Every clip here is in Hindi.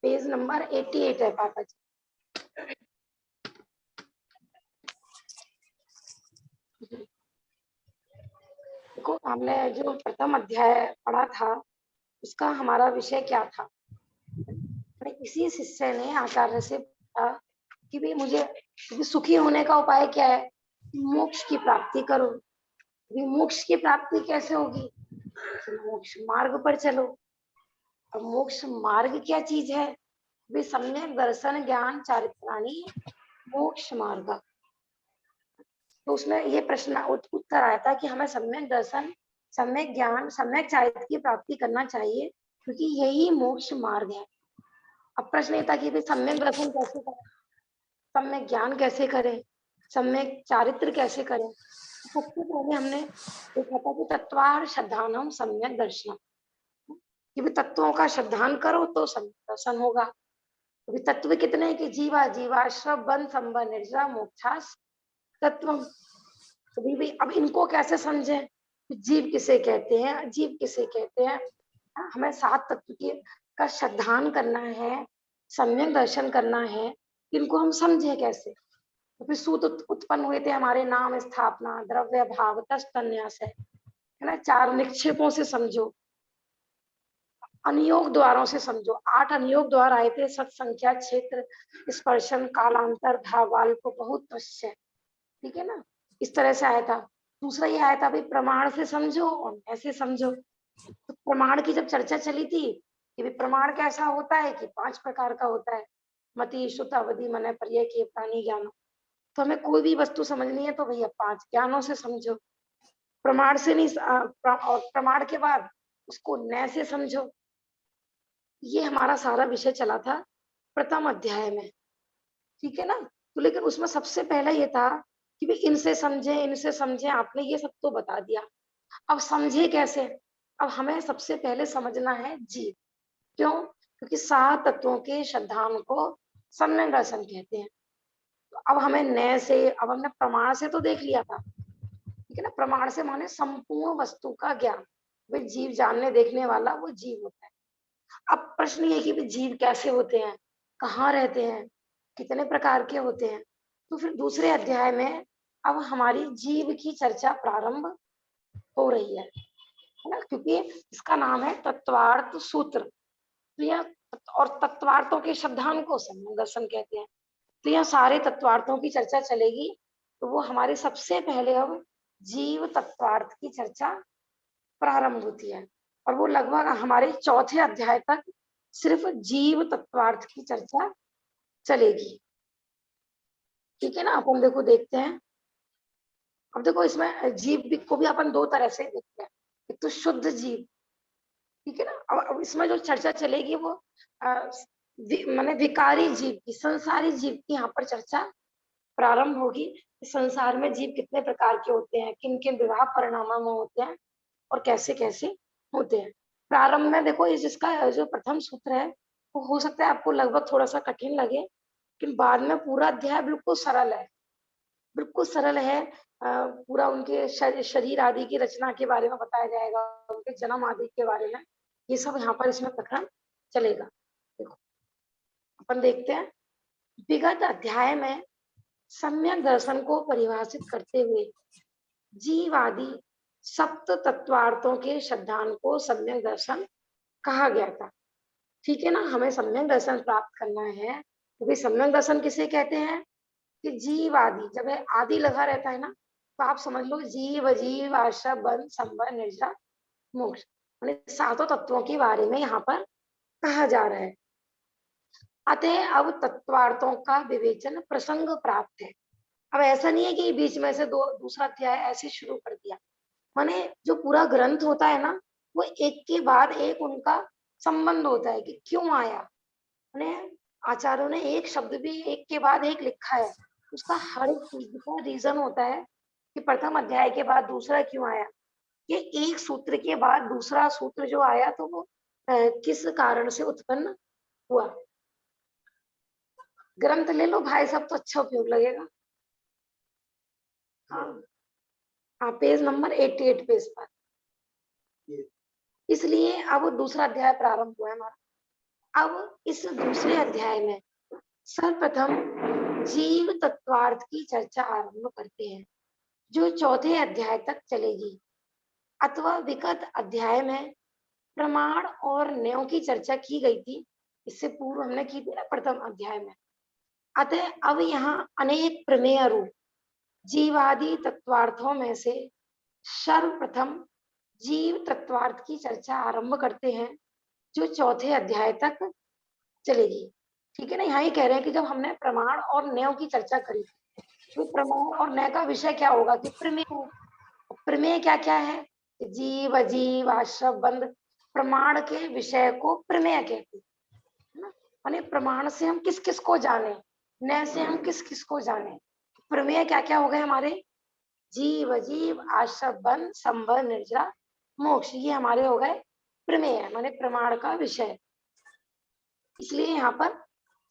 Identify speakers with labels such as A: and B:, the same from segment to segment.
A: पेज नंबर 88 है पापा जी। देखो हमने जो प्रथम अध्याय पढ़ा था उसका हमारा विषय क्या था। इसी शिष्य ने आचार्य से पूछा कि भाई मुझे सुखी होने का उपाय क्या है, मोक्ष की प्राप्ति करो। मोक्ष की प्राप्ति कैसे होगी, मोक्ष मार्ग पर चलो। अब मोक्ष मार्ग क्या चीज है, वे सम्यक दर्शन ज्ञान चारित्राणी मोक्ष मार्ग। तो उसमें ये प्रश्न उत्तर आया था कि हमें सम्यक दर्शन, सम्यक ज्ञान, सम्यक चारित्र की प्राप्ति करना चाहिए क्योंकि यही मोक्ष मार्ग है। अब प्रश्न ये था कि सम्यक दर्शन कैसे करें, सम्यक ज्ञान कैसे करें, सम्यक चारित्र कैसे करें। सबसे पहले हमने देखा था कि तत्वार श्रद्धानम सम्यक दर्शनम, कि भी तत्वों का श्रद्धान करो तो सम्यक दर्शन होगा। अभी तत्व कितने कि जीवा जीवाश्रव बंध संबंध निर्जरा मोक्षास तत्व। अभी भी अब इनको कैसे समझे, जीव किसे कहते हैं, जीव किसे कहते हैं। हमें 7 तत्व की का श्रद्धान करना है, सम्यक दर्शन करना है। इनको हम समझे कैसे, तो फिर सूत उत्पन्न हुए थे हमारे नाम स्थापना द्रव्य भाव तन्यास है ना। 4 निक्षेपों से समझो, अनियोग द्वारों से समझो। 8 अनियोग द्वार आए थे, सत्संख्या क्षेत्र स्पर्शन कालांतर भावाल्प बहुत पश्चय, ठीक है ना। इस तरह से आया था। दूसरा ये आया था भाई प्रमाण से समझो और ऐसे समझो। तो प्रमाण की जब चर्चा चली थी कि भाई प्रमाण कैसा होता है कि 5 प्रकार का होता है, मति श्रुत अवधि मन पर्याय के प्राणी ज्ञान। तो हमें कोई भी वस्तु समझनी है तो भैया 5 ज्ञानों से समझो, प्रमाण से नहीं। और प्रमाण के बाद उसको नए से समझो। ये हमारा सारा विषय चला था प्रथम अध्याय में, ठीक है ना। तो लेकिन उसमें सबसे पहला ये था कि भाई इनसे समझे, आपने ये सब तो बता दिया। अब समझे कैसे, अब हमें सबसे पहले समझना है जीव। क्यों, क्योंकि 7 तत्वों के श्रद्धान को सम्यक दर्शन कहते हैं। तो अब हमें नए से, अब हमने प्रमाण से तो देख लिया था, ठीक है ना। प्रमाण से माने संपूर्ण वस्तु का ज्ञान, भाई जीव जानने देखने वाला वो जीव होता है। अब प्रश्न ये कि जीव कैसे होते हैं, कहाँ रहते हैं, कितने प्रकार के होते हैं। तो फिर दूसरे अध्याय में अब हमारी जीव की चर्चा प्रारंभ हो रही है ना, क्योंकि इसका नाम है तत्वार्थ सूत्र। तो यह और तत्वार्थों के शब्दान को सम्यक दर्शन कहते हैं। तो यह सारे तत्वार्थों की चर्चा चलेगी। तो वो हमारे सबसे पहले अब जीव तत्वार्थ की चर्चा प्रारंभ होती है और वो लगभग हमारे चौथे अध्याय तक सिर्फ जीव तत्वार्थ की चर्चा चलेगी, ठीक है ना। अपन देखो देखते हैं। अब देखो इसमें जीव को भी अपन 2 तरह से देखते हैं, एक तो शुद्ध जीव, ठीक है ना। अब इसमें जो चर्चा चलेगी वो माने विकारी जीव की, संसारी जीव की यहाँ पर चर्चा प्रारंभ होगी। संसार में जीव कितने प्रकार के होते हैं, किन किन विवाह परिणामों में होते हैं और कैसे कैसे होते हैं। प्रारंभ में देखो इस जिसका जो प्रथम सूत्र है वो हो सकता है आपको लगभग थोड़ा सा कठिन लगे, लेकिन बाद में पूरा अध्याय बिल्कुल सरल है, बिल्कुल सरल है। पूरा उनके शरीर आदि की रचना के बारे में बताया जाएगा, उनके जन्म आदि के बारे में, ये सब यहाँ पर इसमें प्रकरण चलेगा। देखो अपन देखते हैं विगत अध्याय में सम्यक दर्शन को परिभाषित करते हुए जीव आदि सप्त तत्वार्थों के श्रद्धान को सम्यक दर्शन कहा गया था, ठीक है ना। हमें सम्यक दर्शन प्राप्त करना है तो भाई सम्यक दर्शन किसे कहते हैं कि जीव आदि, जब आदि लगा रहता है ना तो आप समझ लो जीव अजीव आश्रय बंध संबंध निर्जरा मोक्ष, 7 तत्वों के बारे में यहाँ पर कहा जा रहा है। अतः अब तत्वार्थों का विवेचन प्रसंग प्राप्त है। अब ऐसा नहीं है कि बीच में से दूसरा अध्याय ऐसे शुरू कर दिया, माने जो पूरा ग्रंथ होता है ना वो एक के बाद एक उनका संबंध होता है कि क्यों आया। माने आचार्यों ने एक शब्द भी एक के बाद एक लिखा है, उसका हर एक चीज का रीजन होता है कि प्रथम अध्याय के बाद दूसरा क्यों आया। ये एक सूत्र के बाद दूसरा सूत्र जो आया तो वो किस कारण से उत्पन्न हुआ। ग्रंथ ले लो भाई साहब तो अच्छा उपयोग लगेगा। हाँ हाँ, पेज नंबर 88 पेज पर। इसलिए अब दूसरा अध्याय प्रारंभ हुआ है हमारा। अब इस दूसरे अध्याय में सर्वप्रथम जीव तत्वार्थ की चर्चा आरंभ करते हैं, जो चौथे अध्याय तक चलेगी। अथवा विगत अध्याय में प्रमाण और न्यायों की चर्चा की गई थी, इससे पूर्व हमने की थी ना प्रथम अध्याय में। अतः अब यहाँ अनेक प्रमेय रूप जीवादि तत्वार्थों में से सर्वप्रथम जीव तत्वार्थ की चर्चा आरंभ करते हैं, जो चौथे अध्याय तक चलेगी। ठीक है ना, यहाँ ही कह रहे हैं कि जब हमने प्रमाण और न्यायों की चर्चा करी, तो प्रमाण और न्याय का विषय क्या होगा कि प्रमेय। प्रमेय क्या क्या है? जीव अजीव आश्रव बंध, प्रमाण के विषय को प्रमेय कहते हैं ना। माने प्रमाण से हम किस किस को जाने, न्याय से हम किस किस को जाने। प्रमेय क्या क्या हो गए हमारे? जीव अजीव आश्रव बंध संबंध निर्जरा मोक्ष, ये हमारे हो गए प्रमेय, माने प्रमाण का विषय। इसलिए यहाँ पर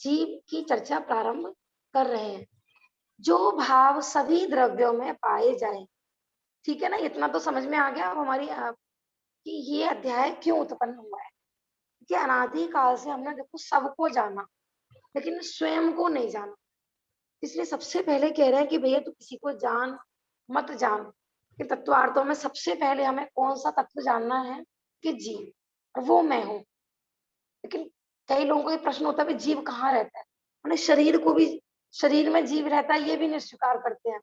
A: जीव की चर्चा प्रारंभ कर रहे हैं। जो भाव सभी द्रव्यों में पाए जाए। ठीक है ना, इतना तो समझ में आ गया अब हमारी कि ये अध्याय क्यों उत्पन्न हुआ है। कि अनादि काल से हमने देखो सबको जाना, लेकिन स्वयं को नहीं जाना। इसलिए सबसे पहले कह रहे हैं कि भैया तू किसी को जान मत जान। कि तत्वार्थों में सबसे पहले हमें कौन सा तत्व जानना है कि जीव, और वो मैं हूँ। लेकिन कई लोगों को ये प्रश्न होता है कि जीव कहाँ रहता है। मैंने शरीर को भी, शरीर में जीव रहता है ये भी नहीं स्वीकार करते हैं।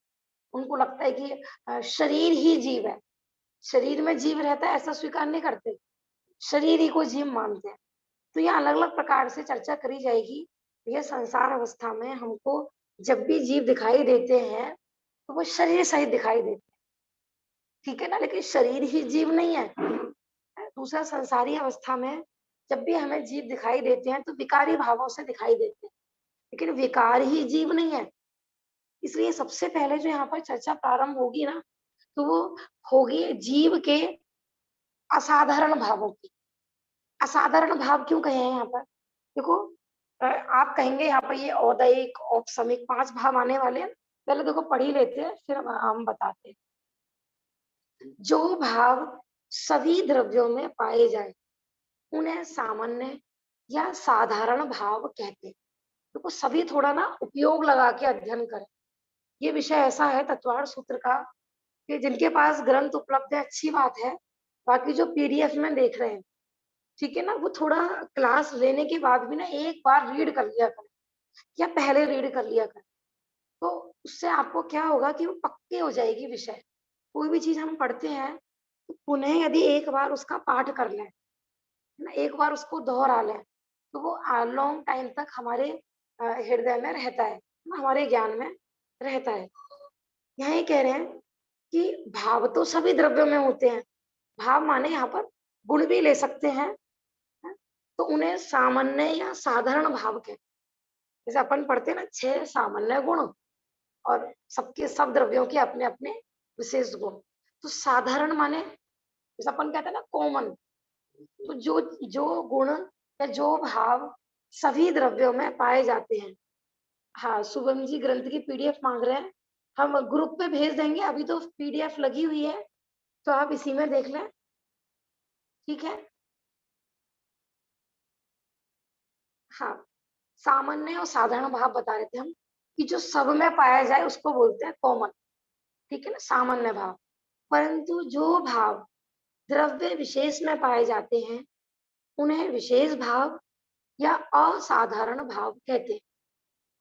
A: उनको लगता है कि शरीर ही जीव है, शरीर में जीव रहता है ऐसा स्वीकार नहीं करते, शरीर ही को जीव मानते हैं। तो ये अलग अलग प्रकार से चर्चा करी जाएगी। ये संसार अवस्था में हमको जब भी जीव दिखाई देते हैं तो वो शरीर सहित दिखाई देते हैं। ठीक है ना, लेकिन शरीर ही जीव नहीं है। दूसरा, संसारी अवस्था में जब भी हमें जीव दिखाई देते हैं तो विकारी भावों से दिखाई देते हैं, लेकिन विकार ही जीव नहीं है। इसलिए सबसे पहले जो यहाँ पर चर्चा प्रारंभ होगी ना, तो वो होगी जीव के असाधारण भावों की। असाधारण भाव क्यों कहे हैं यहाँ पर? देखो आप कहेंगे यहाँ पर ये औदैहिक औपसमिक 5 भाव आने वाले हैं। पहले देखो पढ़ ही लेते हैं, फिर हम बताते हैं। जो भाव सभी द्रव्यों में पाए जाए उन्हें सामान्य या साधारण भाव कहते हैं। देखो सभी थोड़ा ना उपयोग लगा के अध्ययन करें। ये विषय ऐसा है तत्वार्थ सूत्र का कि जिनके पास ग्रंथ उपलब्ध है अच्छी बात है, बाकी जो पीडीएफ में देख रहे हैं, ठीक है ना, वो थोड़ा क्लास लेने के बाद भी ना एक बार रीड कर लिया करें, या पहले रीड कर लिया करें। तो उससे आपको क्या होगा कि वो पक्की हो जाएगी विषय। कोई भी चीज हम पढ़ते हैं तो पुनः यदि एक बार उसका पाठ कर लें, है ना, एक बार उसको दोहरा लें, तो वो लॉन्ग टाइम तक हमारे हृदय में रहता है, हमारे ज्ञान में रहता है। यही कह रहे हैं कि भाव तो सभी द्रव्यों में होते हैं। भाव माने यहाँ पर गुण भी ले सकते हैं, है? तो उन्हें सामान्य या साधारण भाव कहते हैं। जैसे अपन पढ़ते हैं ना 6 सामान्य गुण, और सबके सब द्रव्यों के अपने अपने विशेष गुण। तो साधारण माने जैसे अपन कहते हैं ना कॉमन। तो जो जो गुण या जो भाव सभी द्रव्यों में पाए जाते हैं। हाँ, शुभम जी ग्रंथ की पीडीएफ मांग रहे हैं, हम ग्रुप पे भेज देंगे। अभी तो पीडीएफ लगी हुई है, तो आप इसी में देख लें। ठीक है। हाँ, सामान्य और साधारण भाव बता रहे थे हम कि जो सब में पाया जाए उसको बोलते हैं कॉमन। ठीक है ना, सामान्य भाव। परंतु जो भाव द्रव्य विशेष में पाए जाते हैं उन्हें विशेष भाव या असाधारण भाव कहते हैं।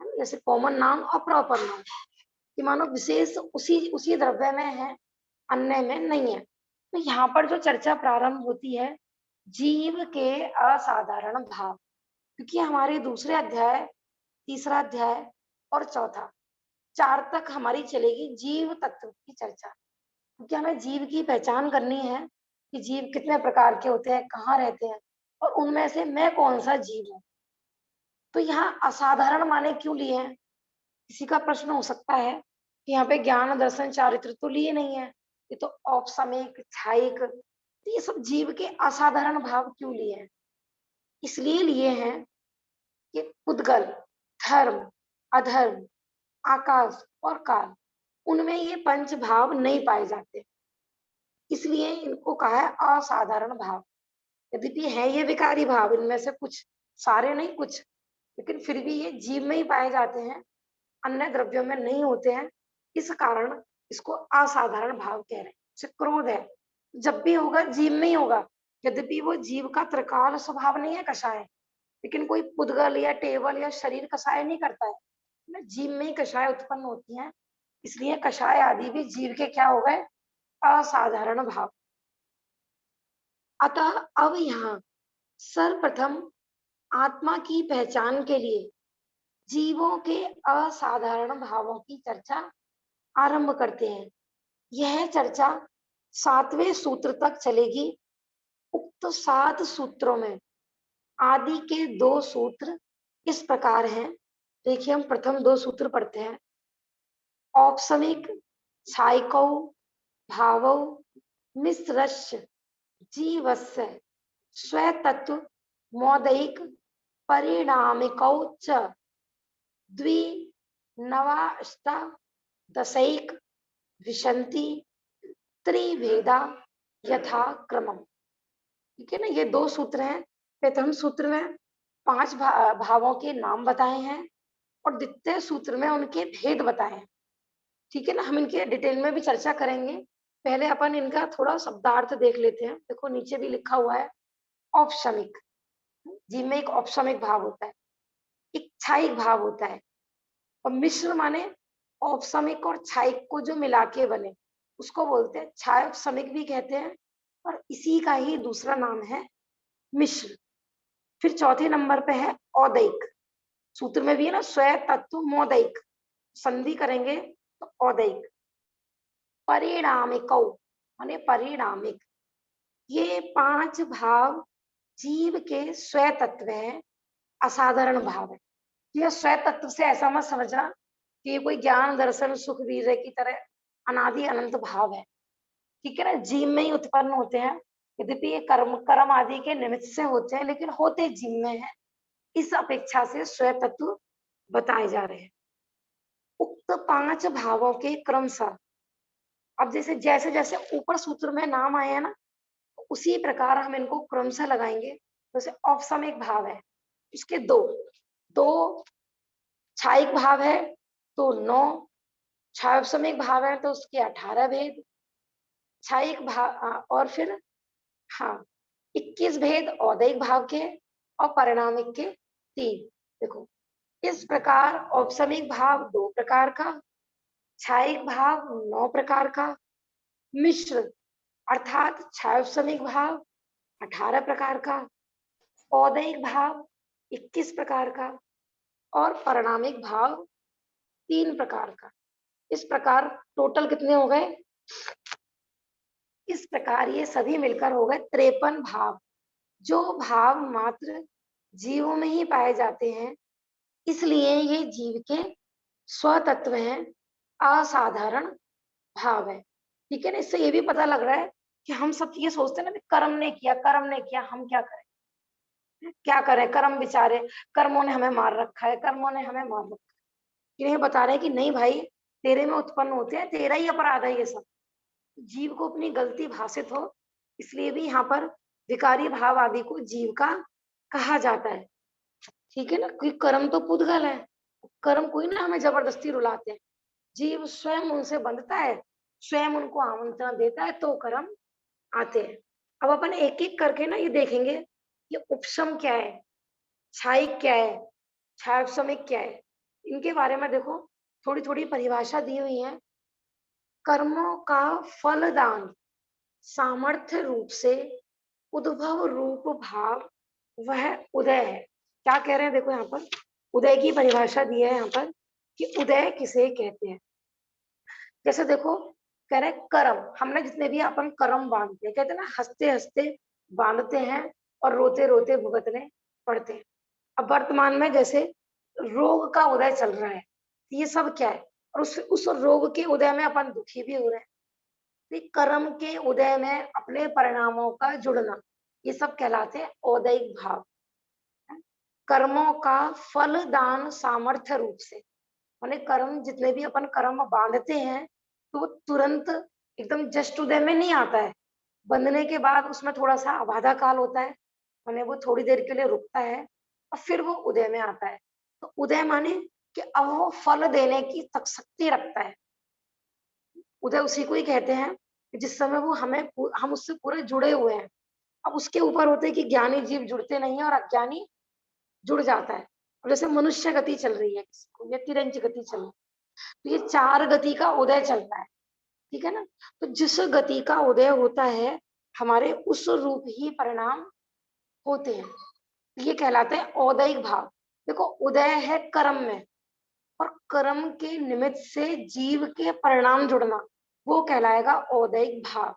A: है ना? जैसे कॉमन नाउन और प्रॉपर नाउन, कि मानो विशेष उसी उसी द्रव्य में है, अन्य में नहीं है। तो यहाँ पर जो चर्चा प्रारंभ होती है जीव के असाधारण भाव, क्योंकि हमारे दूसरे अध्याय, तीसरा अध्याय और चौथा, 4 तक हमारी चलेगी जीव तत्व की चर्चा। क्योंकि हमें जीव की पहचान करनी है कि जीव कितने प्रकार के होते हैं, कहाँ रहते हैं, और उनमें से मैं कौन सा जीव हूँ। तो यहाँ असाधारण माने क्यों लिए हैं? किसी का प्रश्न हो सकता है कि यहाँ पे ज्ञान दर्शन चारित्र तो लिए नहीं है, ये तो औपसमिक छायिक, तो ये सब जीव के असाधारण भाव क्यों लिए हैं? इसलिए लिए हैं कि उद्गल, धर्म, अधर्म, आकाश और काल, उनमें ये पंच भाव नहीं पाए जाते। इसलिए इनको कहा है असाधारण भाव। यद्यपि है ये विकारी भाव, इनमें से कुछ सारे नहीं कुछ, लेकिन फिर भी ये जीव में ही पाए जाते हैं, अन्य द्रव्यों में नहीं होते हैं। इस कारण इसको असाधारण भाव कह रहे हैं। जैसे क्रोध है, जब भी होगा जीव में ही होगा, यद्यपि वो जीव का त्रिकाल स्वभाव नहीं है कषाय, लेकिन कोई पुद्गल या टेबल या शरीर कषाय नहीं करता है ना, जीव में ही कषाय उत्पन्न होती हैं। इसलिए कषाय आदि भी जीव के क्या हो गए, असाधारण भाव। अतः अब यहाँ सर्वप्रथम आत्मा की पहचान के लिए जीवों के असाधारण भावों की चर्चा आरंभ करते हैं। यह चर्चा 7वें सूत्र तक चलेगी। उक्त 7 सूत्रों में आदि के 2 सूत्र इस प्रकार हैं। देखिए हम प्रथम 2 सूत्र पढ़ते हैं। औपसमिक छायकौ भावौ मिश्रस्य जीवस्य स्वतत्व मौदैक परिणामिकौ च द्विनवाष्टादशैक विशन्ति त्रिभेदा यथा क्रमम। ठीक है ना, ये 2 सूत्र हैं। प्रथम सूत्र में 5 भावों के नाम बताए हैं और द्वितीय सूत्र में उनके भेद बताए हैं। ठीक है ना, हम इनके डिटेल में भी चर्चा करेंगे। पहले अपन इनका थोड़ा शब्दार्थ देख लेते हैं। देखो नीचे भी लिखा हुआ है औपशमिक, जी में एक औपशमिक भाव होता है, एक छायिक भाव होता है, और मिश्र माने औपशमिक और छायिक को जो मिला के बने उसको बोलते हैं छायोपशमिक भी कहते हैं, और इसी का ही दूसरा नाम है मिश्र। फिर चौथे नंबर पे है औदैक, सूत्र में भी है ना, स्व तत्व मौदैक, संधि करेंगे तो औदैक। परिणामिक माने परिणामिक, ये 5 भाव जीव के स्व तत्व है, असाधारण भाव है। यह स्व तत्व से ऐसा मत समझना कि ये कोई ज्ञान दर्शन सुख वीर्य की तरह अनादि अनंत भाव है। ठीक है ना, जीव में ही उत्पन्न होते हैं, यद्यपि ये कर्म कर्म आदि के निमित्त से होते हैं, लेकिन होते जीव में है। इस अपेक्षा से स्व तत्व बताए जा रहे हैं। उक्त 5 भावों के क्रमशः, अब जैसे जैसे जैसे ऊपर सूत्र में नाम आए हैं ना, तो उसी प्रकार हम इनको क्रमशः लगाएंगे। जैसे औपसमिक भाव है, इसके 2 2 छायिक भाव है तो 9, छायोपशमिक भाव है तो उसके 18 भेद, छायिक भाव और फिर हाँ 21 भेद औदैक भाव के, और परिणामिक के 3। देखो इस प्रकार औपसमिक भाव 2 प्रकार का, छायिक भाव 9 प्रकार का, मिश्र अर्थात छायोपशमिक भाव 18 प्रकार का, औदैक भाव 21 प्रकार का, और परिणामिक भाव 3 प्रकार का। इस प्रकार टोटल कितने हो गए, इस प्रकार ये सभी मिलकर हो गए 53 भाव, जो भाव मात्र जीवों में ही पाए जाते हैं। इसलिए ये जीव के स्वतत्व हैं, असाधारण भाव है। ठीक है ना, इससे ये भी पता लग रहा है कि हम सब ये सोचते हैं ना, कर्म ने किया, कर्म ने किया, हम क्या करें, क्या करें, कर्म बेचारे, कर्मों ने हमें मार रखा है, कर्मों ने हमें मार रखा है। इन्हें बता रहे हैं कि नहीं भाई, तेरे में उत्पन्न होते हैं, तेरा ही अपराध है ये सब। जीव को अपनी गलती भाषित हो, इसलिए भी यहाँ पर विकारी भाव आदि को जीव का कहा जाता है। ठीक है ना, क्योंकि कर्म तो पुद्गल है, कर्म कोई ना हमें जबरदस्ती रुलाते हैं, जीव स्वयं उनसे बंधता है, स्वयं उनको आमंत्रण देता है तो कर्म आते हैं। अब अपन एक एक करके ना ये देखेंगे, ये उपशम क्या है, छायिक क्या है, छायोपशमिक क्या है, इनके बारे में देखो थोड़ी थोड़ी परिभाषा दी हुई है। कर्मों का फलदान सामर्थ्य रूप से उद्भव रूप भाव वह उदय है। क्या कह रहे हैं, देखो यहाँ पर उदय की परिभाषा दी है यहाँ पर कि उदय किसे कहते हैं। जैसे देखो कह रहे कर्म, हमने जितने भी अपन कर्म बांधते हैं, कहते हैं ना हंसते हंसते बांधते हैं और रोते रोते भुगतने पड़ते हैं। अब वर्तमान में जैसे रोग का उदय चल रहा है, ये सब क्या है, और उस रोग के उदय में अपन दुखी भी हो रहे हैं। तो कर्म के उदय में अपने परिणामों का जुड़ना, ये सब कहलाते हैं औदैक भाव। कर्मों का फल दान सामर्थ्य रूप से, माने कर्म जितने भी अपन कर्म बांधते हैं तो वो तुरंत एकदम जस्ट उदय में नहीं आता है, बंधने के बाद उसमें थोड़ा सा अबाधा काल होता है, माने वो थोड़ी देर के लिए रुकता है, और फिर वो उदय में आता है। तो उदय माने कि अब वो फल देने की तक शक्ति रखता है। उदय उसी को ही कहते हैं कि जिस समय वो हम उससे पूरे जुड़े हुए हैं। अब उसके ऊपर होते हैं कि ज्ञानी जीव जुड़ते नहीं है और अज्ञानी जुड़ जाता है। अब जैसे मनुष्य गति चल रही है किसी को, या तिरंज गति चल रही है, तो ये 4 गति का उदय चलता है, ठीक है ना। तो जिस गति का उदय होता है, हमारे उस रूप ही परिणाम होते हैं। ये कहलाते हैं औदैहिक भाव। देखो, उदय है कर्म में, और कर्म के निमित्त से जीव के परिणाम जुड़ना, वो कहलाएगा औदैहिक भाव,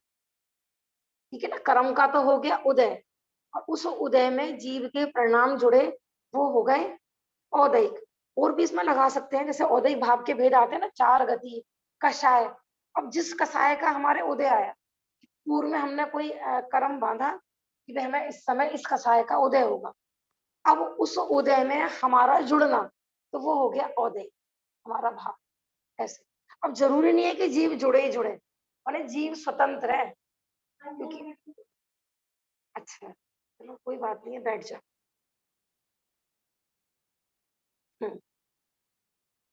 A: ठीक है ना। कर्म का तो हो गया उदय, और उस उदय में जीव के परिणाम जुड़े, वो हो गए औदैहिक। और भी इसमें लगा सकते हैं, जैसे औदैहिक भाव के भेद आते हैं ना, 4 गति, कषाय। अब जिस कषाय का हमारे उदय आया, पूर्व में हमने कोई कर्म बांधा कि भाई हमें इस समय इस कषाय का उदय होगा, अब उस उदय में हमारा जुड़ना, तो वो हो गया औदय, हमारा भाव। ऐसे अब जरूरी नहीं है कि जीव जुड़े ही जुड़े, माने जीव स्वतंत्र है, क्योंकि अच्छा चलो कोई बात नहीं है, बैठ जाओ। हम्म,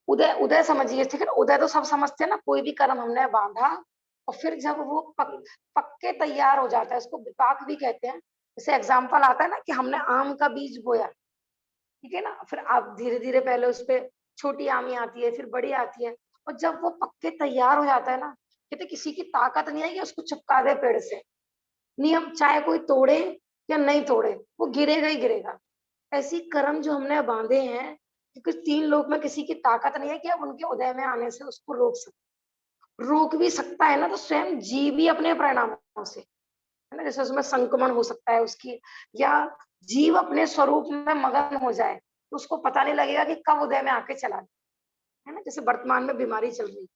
A: उदय उदय समझिए, ठीक है ना। उदय तो सब समझते हैं ना, कोई भी कर्म हमने बांधा और फिर जब वो पक्के तैयार हो जाता है, उसको विपाक भी कहते हैं। जैसे एग्जाम्पल आता है ना कि हमने आम का बीज बोया, ठीक है ना, फिर आप धीरे धीरे पहले उस पे छोटी आमी आती है, फिर बड़ी आती है, और जब वो पक्के तैयार हो जाता है ना, कहते किसी की ताकत नहीं है कि उसको चिपका दे पेड़ से। नियम चाहे कोई तोड़े या नहीं तोड़े, वो गिरेगा ही गिरेगा। ऐसी कर्म जो हमने बांधे हैं, क्योंकि 3 लोक में किसी की ताकत नहीं है कि अब उनके उदय में आने से उसको रोक भी सकता है ना, तो स्वयं जीव भी अपने परिणामों से, है ना, जैसे उसमें संक्रमण हो सकता है उसकी, या जीव अपने स्वरूप में मगन हो जाए, तो उसको पता नहीं लगेगा कि कब उदय में आके चला गया, है ना। जैसे वर्तमान में बीमारी चल रही,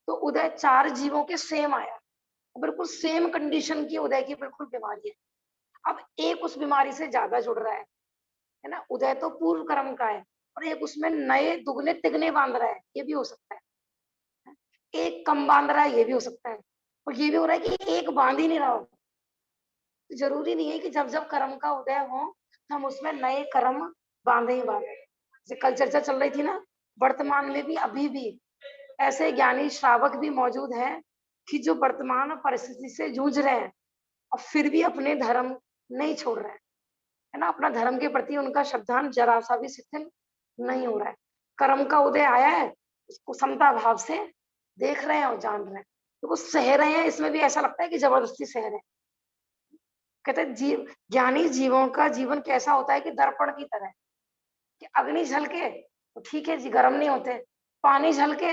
A: तो उदय 4 जीवों के सेम आया, बिल्कुल सेम कंडीशन की उदय की बिल्कुल बीमारी है। अब एक उस बीमारी से ज्यादा जुड़ रहा है ना, उदय तो पूर्व कर्म का है, और एक उसमें नए दुगने तिगने बांध रहा है, ये भी हो सकता है। एक कम बांध रहा है, ये भी हो सकता है। और ये भी हो रहा है कि एक बांध ही नहीं रहा हो। तो जरूरी नहीं है कि जब जब कर्म का उदय हो, तो हम उसमें नए कर्म बांधे ही बांधे। जैसे कल चर्चा चल रही थी ना, वर्तमान में भी अभी भी ऐसे ज्ञानी श्रावक भी मौजूद हैं कि जो वर्तमान परिस्थिति से जूझ रहे हैं, और फिर भी अपने धर्म नहीं छोड़ रहे हैं, है ना। अपना धर्म के प्रति उनका श्रद्धान जरा सा भी शिथिल नहीं हो रहा है। कर्म का उदय आया है, उसको समता भाव से देख रहे हैं और जान रहे हैं, तो वो सह रहे हैं। इसमें भी ऐसा लगता है कि जबरदस्ती सह रहे हैं। कहते हैं जीव, ज्ञानी जीवों का जीवन कैसा होता है कि दर्पण की तरह, कि अग्नि झलके तो ठीक है जी, गर्म नहीं होते, पानी झलके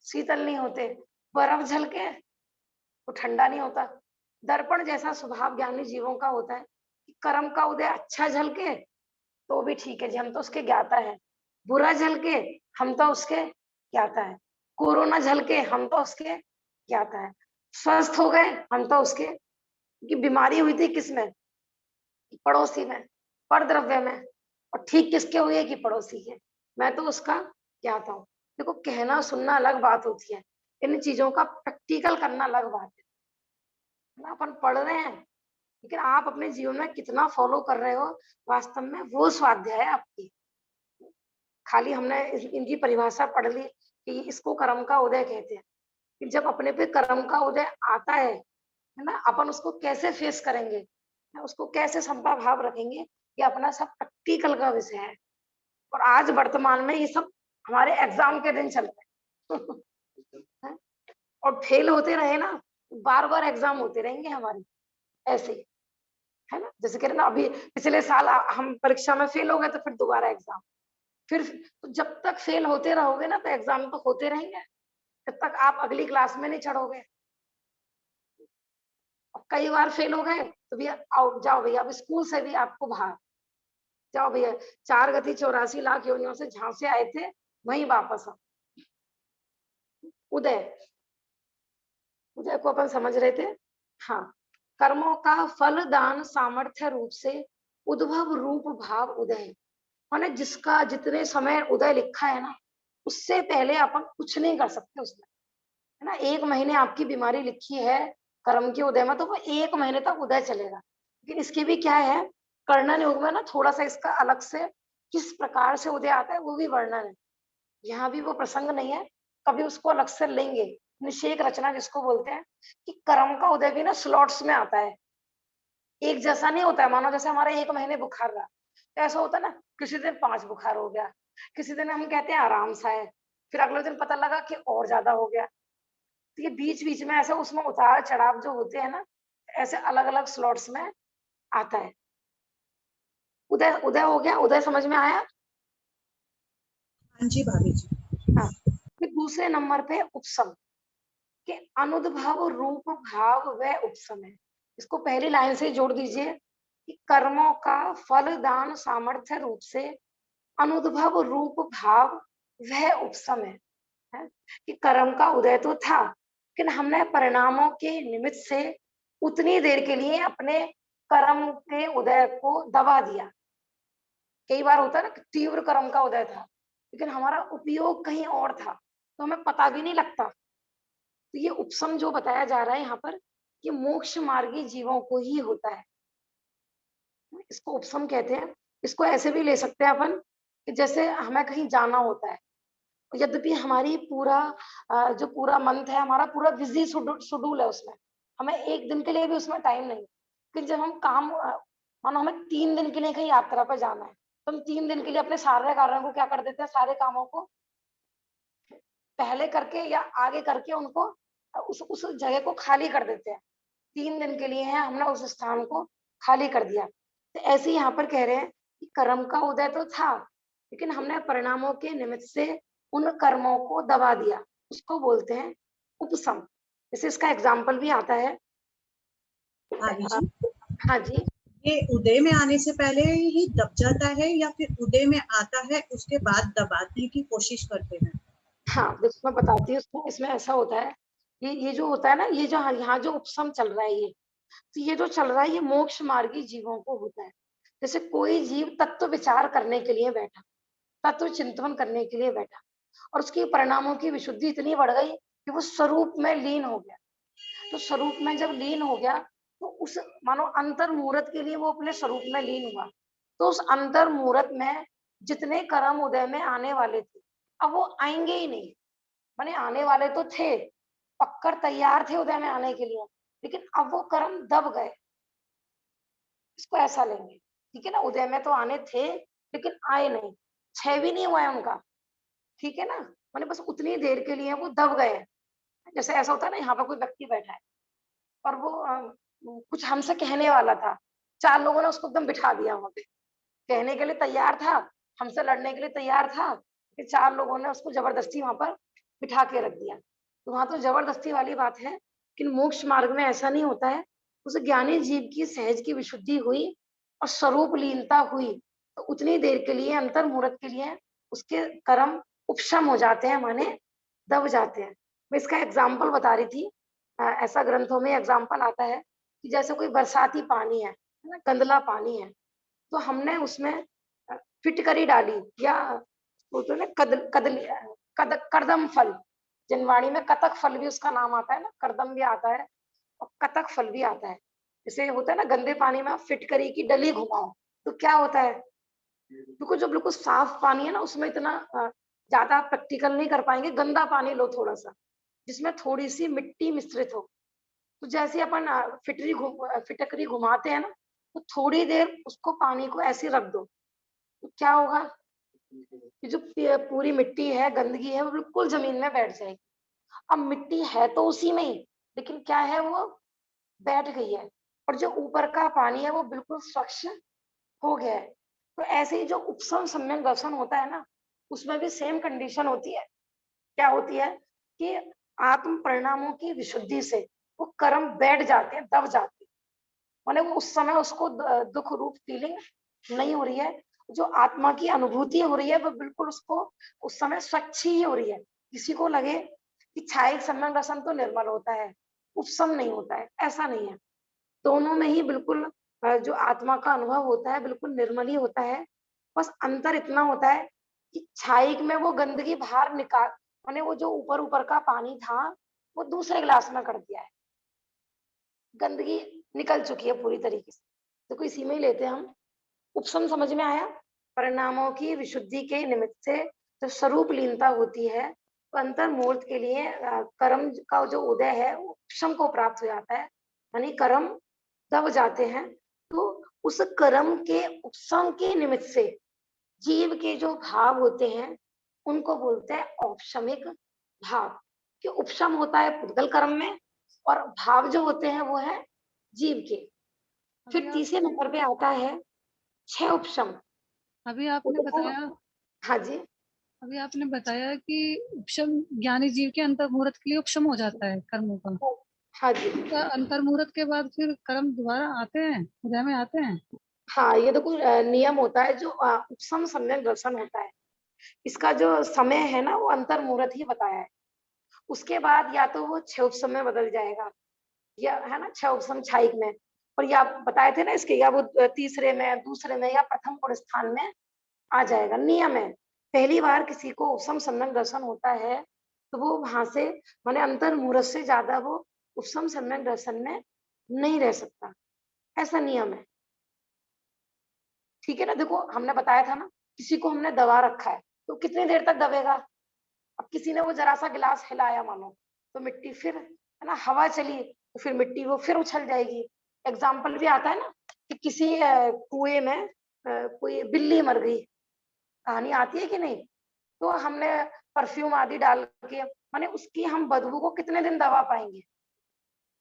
A: शीतल नहीं होते, बर्फ झलके तो ठंडा नहीं होता। दर्पण जैसा स्वभाव ज्ञानी जीवों का होता है कि कर्म का उदय अच्छा झलके तो भी ठीक है जी, हम तो उसके ज्ञाता है। बुरा झलके हम तो उसके ज्ञाता है। कोरोना झलके हम तो उसके ज्ञाता है। स्वस्थ हो गए हम तो उसके, कि बीमारी हुई थी किसमें, पड़ोसी में, परद्रव्य में, और ठीक किसके हुई है कि पड़ोसी के, मैं तो उसका ज्ञाता हूँ। देखो, कहना सुनना अलग बात होती है, इन चीजों का प्रैक्टिकल करना अलग बात है ना। अपन पढ़ रहे हैं, लेकिन आप अपने जीवन में कितना फॉलो कर रहे हो वास्तव में, वो स्वाध्याय है आपकी। खाली हमने इनकी परिभाषा पढ़ ली कि इसको कर्म का उदय कहते हैं, कि जब अपने पे कर्म का उदय आता है ना, अपन उसको कैसे फेस करेंगे, उसको कैसे समता भाव रखेंगे, ये अपना सब प्रैक्टिकल का विषय है। और आज वर्तमान में ये सब हमारे एग्जाम के दिन चल रहे हैं और फेल होते रहे ना, बार बार एग्जाम होते रहेंगे हमारे, ऐसे ही, है ना। जैसे कह रहे ना, अभी पिछले साल हम परीक्षा में फेल हो गए, तो फिर दोबारा एग्जाम, फिर तो जब तक फेल होते रहोगे ना, तो एग्जाम तो होते रहेंगे, जब तक आप अगली क्लास में नहीं चढ़ोगे। और कई बार फेल हो गए तो भैया आओ, जाओ भैया, अब स्कूल से भी आपको बाहर, जाओ भैया, 4 गति 84 लाख योनियों से जहां से आए थे वहीं वापस आओ। उदय, उदय को अपन समझ रहे थे। हाँ, कर्मों का फल दान सामर्थ्य रूप से उद्भव रूप भाव उदय, माने जिसका जितने समय उदय लिखा है ना, उससे पहले अपन कुछ नहीं कर सकते उसमें, है ना। 1 महीने आपकी बीमारी लिखी है कर्म के उदय में, तो वो 1 महीने तक उदय चलेगा। लेकिन इसके भी क्या है, कर्णन योग में ना थोड़ा सा इसका अलग से किस प्रकार से उदय आता है वो भी वर्णन है। यहाँ भी वो प्रसंग नहीं है, कभी उसको अलग से लेंगे। निषेक रचना जिसको बोलते हैं कि कर्म का उदय भी ना स्लॉट्स में आता है, एक जैसा नहीं होता है। मानो जैसे हमारे 1 महीने बुखार रहा, तो ऐसा होता है ना, किसी दिन 5 बुखार हो गया, किसी दिन हम कहते हैं आराम सा है, फिर अगले दिन पता लगा कि और ज्यादा हो गया। तो ये बीच बीच में ऐसा उसमें उतार चढ़ाव जो होते हैं ना, ऐसे अलग अलग स्लॉट्स में आता है। उदय उदय हो गया, उदय समझ में आया।
B: हाँ जी भाभी जी।
A: हाँ, फिर दूसरे नंबर पे उपसम के अनुद्भव रूप भाव व उपसम है। इसको पहली लाइन से जोड़ दीजिए कि कर्मों का फल दान सामर्थ्य रूप से अनुद्भव रूप भाव वह उपसम है कि कर्म का उदय तो था, लेकिन हमने परिणामों के निमित्त से उतनी देर के लिए अपने कर्म के उदय को दबा दिया। कई बार होता है ना कि तीव्र कर्म का उदय था, लेकिन हमारा उपयोग कहीं और था, तो हमें पता भी नहीं लगता। तो ये उपसम जो बताया जा रहा है यहाँ पर, ये मोक्ष मार्गी जीवों को ही होता है, इसको उपसम कहते हैं। इसको ऐसे भी ले सकते हैं अपन कि जैसे हमें कहीं जाना होता है, यद्यपि हमारी पूरा जो पूरा मंथ है हमारा पूरा बिजी शेड्यूल है, उसमें हमें एक दिन के लिए भी उसमें टाइम नहीं। लेकिन जब हम काम मानो हमें 3 दिन के लिए कहीं यात्रा पर जाना है, तो हम 3 दिन के लिए अपने सारे कार्यों को क्या कर देते हैं, सारे कामों को पहले करके या आगे करके उनको उस जगह को खाली कर देते हैं। 3 दिन के लिए है, हमने उस स्थान को खाली कर दिया। तो ऐसे ही यहाँ पर कह रहे हैं कि कर्म का उदय तो था, लेकिन हमने परिणामों के निमित्त से उन कर्मों को दबा दिया, उसको बोलते हैं उपसम। जैसे इसका एग्जाम्पल भी आता है।
B: भाभी
A: अ,
B: जी,
A: हाँ जी।
B: ये उदय में आने से पहले ही दब जाता है या फिर उदय में आता है उसके बाद दबाने की कोशिश करते हैं?
A: हाँ, देखो मैं बताती हूँ इसमें इसमें ऐसा होता है, ये जो होता है ना, ये जो यहाँ जो उपसम चल रहा है, ये तो ये जो चल रहा है ये मोक्ष मार्गी जीवों को होता है। जैसे कोई जीव तत्व विचार करने के लिए बैठा, तत्व चिंतन करने के लिए बैठा, और उसकी परिणामों की विशुद्धि इतनी बढ़ गई कि वो स्वरूप में लीन हो गया। तो स्वरूप में जब लीन हो गया, तो उस मानो अंतर मुहूर्त के लिए वो अपने स्वरूप में लीन हुआ। तो उस अंतर मुहूर्त में जितने कर्म उदय में आने वाले थे, अब वो आएंगे ही नहीं। माने आने वाले तो थे, पक्कर तैयार थे उदय में आने के लिए, लेकिन अब वो कर्म दब गए। इसको ऐसा लेंगे, ठीक है ना, उदय में तो आने थे लेकिन आए नहीं, क्षय भी नहीं हुआ है उनका, ठीक है ना। माने बस उतनी देर के लिए वो दब गए। जैसे ऐसा होता है ना, यहाँ पर कोई व्यक्ति बैठा है और वो कुछ हमसे कहने वाला था, 4 लोगों ने उसको एकदम बिठा दिया वहां पे। कहने के लिए तैयार था, हमसे लड़ने के लिए तैयार था, कि 4 लोगों ने उसको जबरदस्ती वहां पर बिठा के रख दिया। तो वहां तो जबरदस्ती वाली बात है, लेकिन मोक्ष मार्ग में ऐसा नहीं होता है। उस ज्ञानी जीव की सहज की विशुद्धि हुई और स्वरूप लीनता हुई, तो उतनी देर के लिए अंतर मुहूर्त के लिए उसके कर्म उपशम हो जाते हैं, माने दब जाते हैं। मैं इसका एग्जाम्पल बता रही थी। ऐसा ग्रंथों में एग्जाम्पल आता है कि जैसे कोई बरसाती पानी है ना, गंदला पानी है, तो हमने उसमें फिटकरी डाली, या वो तो ना करदम फल, जनवाणी में कतक फल भी उसका नाम आता है ना, करदम भी आता है और कतक फल भी आता है। जैसे होता है ना, गंदे पानी में आप फिटकरी की डली घुमाओ, तो क्या होता है, बिल्कुल जो बिल्कुल साफ पानी है ना, उसमें इतना ज्यादा प्रैक्टिकल नहीं कर पाएंगे। गंदा पानी लो थोड़ा सा, जिसमें थोड़ी सी मिट्टी मिश्रित हो, तो जैसे अपन फिटकरी घुमाते हैं ना, तो थोड़ी देर उसको पानी को ऐसे रख दो, तो क्या होगा, ये जो पूरी मिट्टी है, गंदगी है, वो बिल्कुल जमीन में बैठ जाएगी। अब मिट्टी है तो उसी में ही, लेकिन क्या है, वो बैठ गई है, और जो ऊपर का पानी है वो बिल्कुल स्वच्छ हो गया है। तो ऐसे ही जो उपसम सम्यक दर्शन होता है ना, उसमें भी सेम कंडीशन होती है। क्या होती है कि आत्म परिणामों की विशुद्धि से वो कर्म बैठ जाते हैं, दब जाते हैं। माने वो उस समय उसको दुख रूप फीलिंग नहीं हो रही है, जो आत्मा की अनुभूति हो रही है वो बिल्कुल उसको उस समय स्वच्छ ही हो रही है। किसी को लगे कि छायिक सम्यक दर्शन तो निर्मल होता है, उपसम नहीं होता है, ऐसा नहीं है। दोनों में ही बिल्कुल जो आत्मा का अनुभव होता है बिल्कुल निर्मल ही होता है। बस अंतर इतना होता है कि छायिक में वो गंदगी बाहर निकाल, माने वो जो ऊपर ऊपर का पानी था वो दूसरे गिलास में कर दिया है, गंदगी निकल चुकी है पूरी तरीके से। देखो इसी में ही लेते हैं हम, उपशम समझ में आया? परिणामों की विशुद्धि के निमित्त से जो स्वरूप लीनता होती है, तो अंतर मुहूर्त के लिए कर्म का जो उदय है वो उपशम को प्राप्त हो जाता है, यानी कर्म दब जाते हैं। तो उस कर्म के उपशम के निमित्त से जीव के जो भाव होते हैं उनको बोलते हैं औपशमिक भाव। कि उपशम होता है पुद्गल कर्म में और भाव जो होते हैं वो है जीव के। फिर तीसरे नंबर पे आता है छह उपशम।
C: अभी आपने बताया
A: हाँ जी,
C: अभी आपने बताया कि उपशम ज्ञानी जीव के अंतर मुहूर्त के लिए उपशम हो जाता है कर्मों का।
A: हाँ जी,
C: तो अंतर मुहूर्त के बाद फिर कर्म दोबारा आते हैं, उदय में आते हैं।
A: हाँ ये देखो नियम होता है जो उपशम सम्यक दर्शन होता है। इसका जो समय है ना वो अंतर मुहूर्त ही बताया है। उसके बाद या तो वो छह उपशम में बदल जाएगा, या है ना छह उपशम क्षायिक में, और या आप बताए थे ना इसके, या वो तीसरे में, दूसरे में, या प्रथम पुरुष स्थान में आ जाएगा। नियम है, पहली बार किसी को उपशम सम्यक दर्शन होता है तो वो वहां से माने अंतर मुहूर्त से ज्यादा वो उपशम सम्यक दर्शन में नहीं रह सकता, ऐसा नियम है। ठीक है ना? देखो हमने बताया था ना, किसी को हमने दबा रखा है तो कितनी देर तक दबेगा? अब किसी ने वो जरा सा गिलास हिलाया मानो, तो मिट्टी फिर, है ना, हवा चली तो फिर मिट्टी वो फिर उछल जाएगी। एग्जाम्पल भी आता है ना कि किसी कुएं में कोई बिल्ली मर गई, कहानी आती है कि नहीं? तो हमने परफ्यूम आदि डाल के माने उसकी हम बदबू को कितने दिन दबा पाएंगे,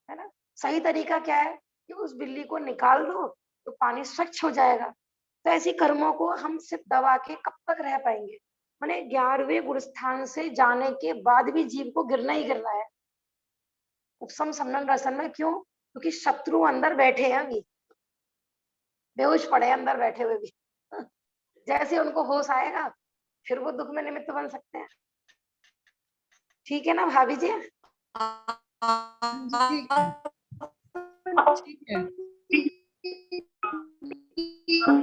A: है ना? सही तरीका क्या है कि उस बिल्ली को निकाल दो तो पानी स्वच्छ हो जाएगा। तो ऐसी कर्मों को हम सिर्फ दबा के कब तक रह पाएंगे? माने 11वें गुण स्थान से जाने के बाद भी जीव को गिरना ही गिरना है उपशम सम्यक दर्शन में। क्यों? क्योंकि शत्रु अंदर बैठे हैं अभी, बेहोश पड़े हैं अंदर बैठे हुए भी। जैसे उनको होश आएगा फिर वो दुख में निमित्त बन सकते हैं। ठीक है ना भाभी जी?
C: जी ठीक है, ठीक है।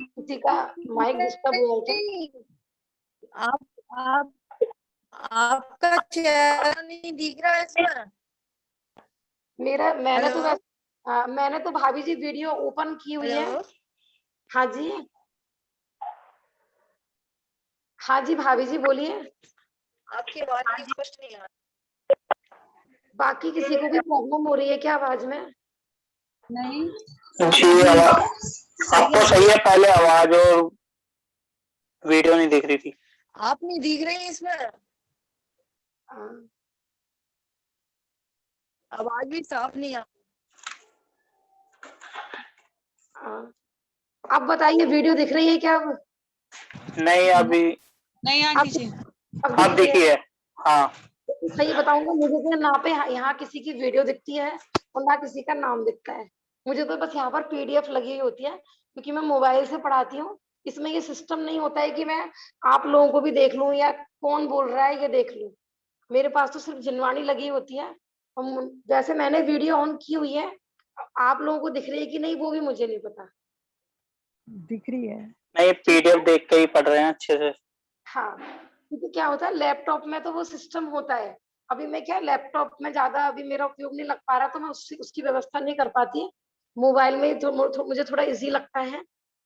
A: किसी का माइक डिस्टर्ब हुआ है क्या?
D: आप आपका चेहरा नहीं दिख रहा है इसमें।
A: मेरा
D: हेलो
A: मैंने तो भाभी जी वीडियो ओपन की हुई है।
D: हेलो
A: हाँ जी, हाँ जी भाभी जी बोलिए।
D: आपकी आवाज भी स्पष्ट नहीं आ
A: बाकी किसी को भी प्रॉब्लम हो रही है क्या आवाज में?
C: नहीं,
E: जी आपको सही है, पहले आवाज और वीडियो नहीं दिख रही थी।
D: आप नहीं दिख रही है इसमें,
A: हाँ,
D: आवाज भी साफ नहीं आ।
A: हाँ। अब बताइए वीडियो दिख रही है क्या अब?
E: नहीं अभी
C: नहीं
A: अब
C: आंटी जी।
A: अब
E: अब
A: दिख रही
E: दिखी है। हाँ
A: सही बताऊंगा, मुझे तो ना पे यहाँ किसी की वीडियो दिखती है और ना किसी का नाम दिखता है। मुझे तो बस यहाँ पर पीडीएफ लगी हुई होती है, क्योंकि मैं मोबाइल से पढ़ाती हूँ। इसमें ये सिस्टम नहीं होता है कि मैं आप लोगों को भी देख लूं या कौन बोल रहा है ये देख लूं। मेरे पास तो सिर्फ जिनवाणी लगी होती है। जैसे मैंने वीडियो ऑन की हुई है, आप लोगों को दिख रही है कि नहीं वो भी मुझे नहीं पता।
C: दिख रही है।
E: नहीं, पीडीएफ देख के ही पढ़ रहे हैं अच्छे से।
A: हाँ, क्योंकि क्या होता है लैपटॉप में तो वो सिस्टम होता है। अभी मैं क्या लैपटॉप में ज्यादा अभी मेरा उपयोग नहीं लग पा रहा, तो मैं उसकी व्यवस्था नहीं कर पाती। मोबाइल में तो मुझे थोड़ा इजी लगता है,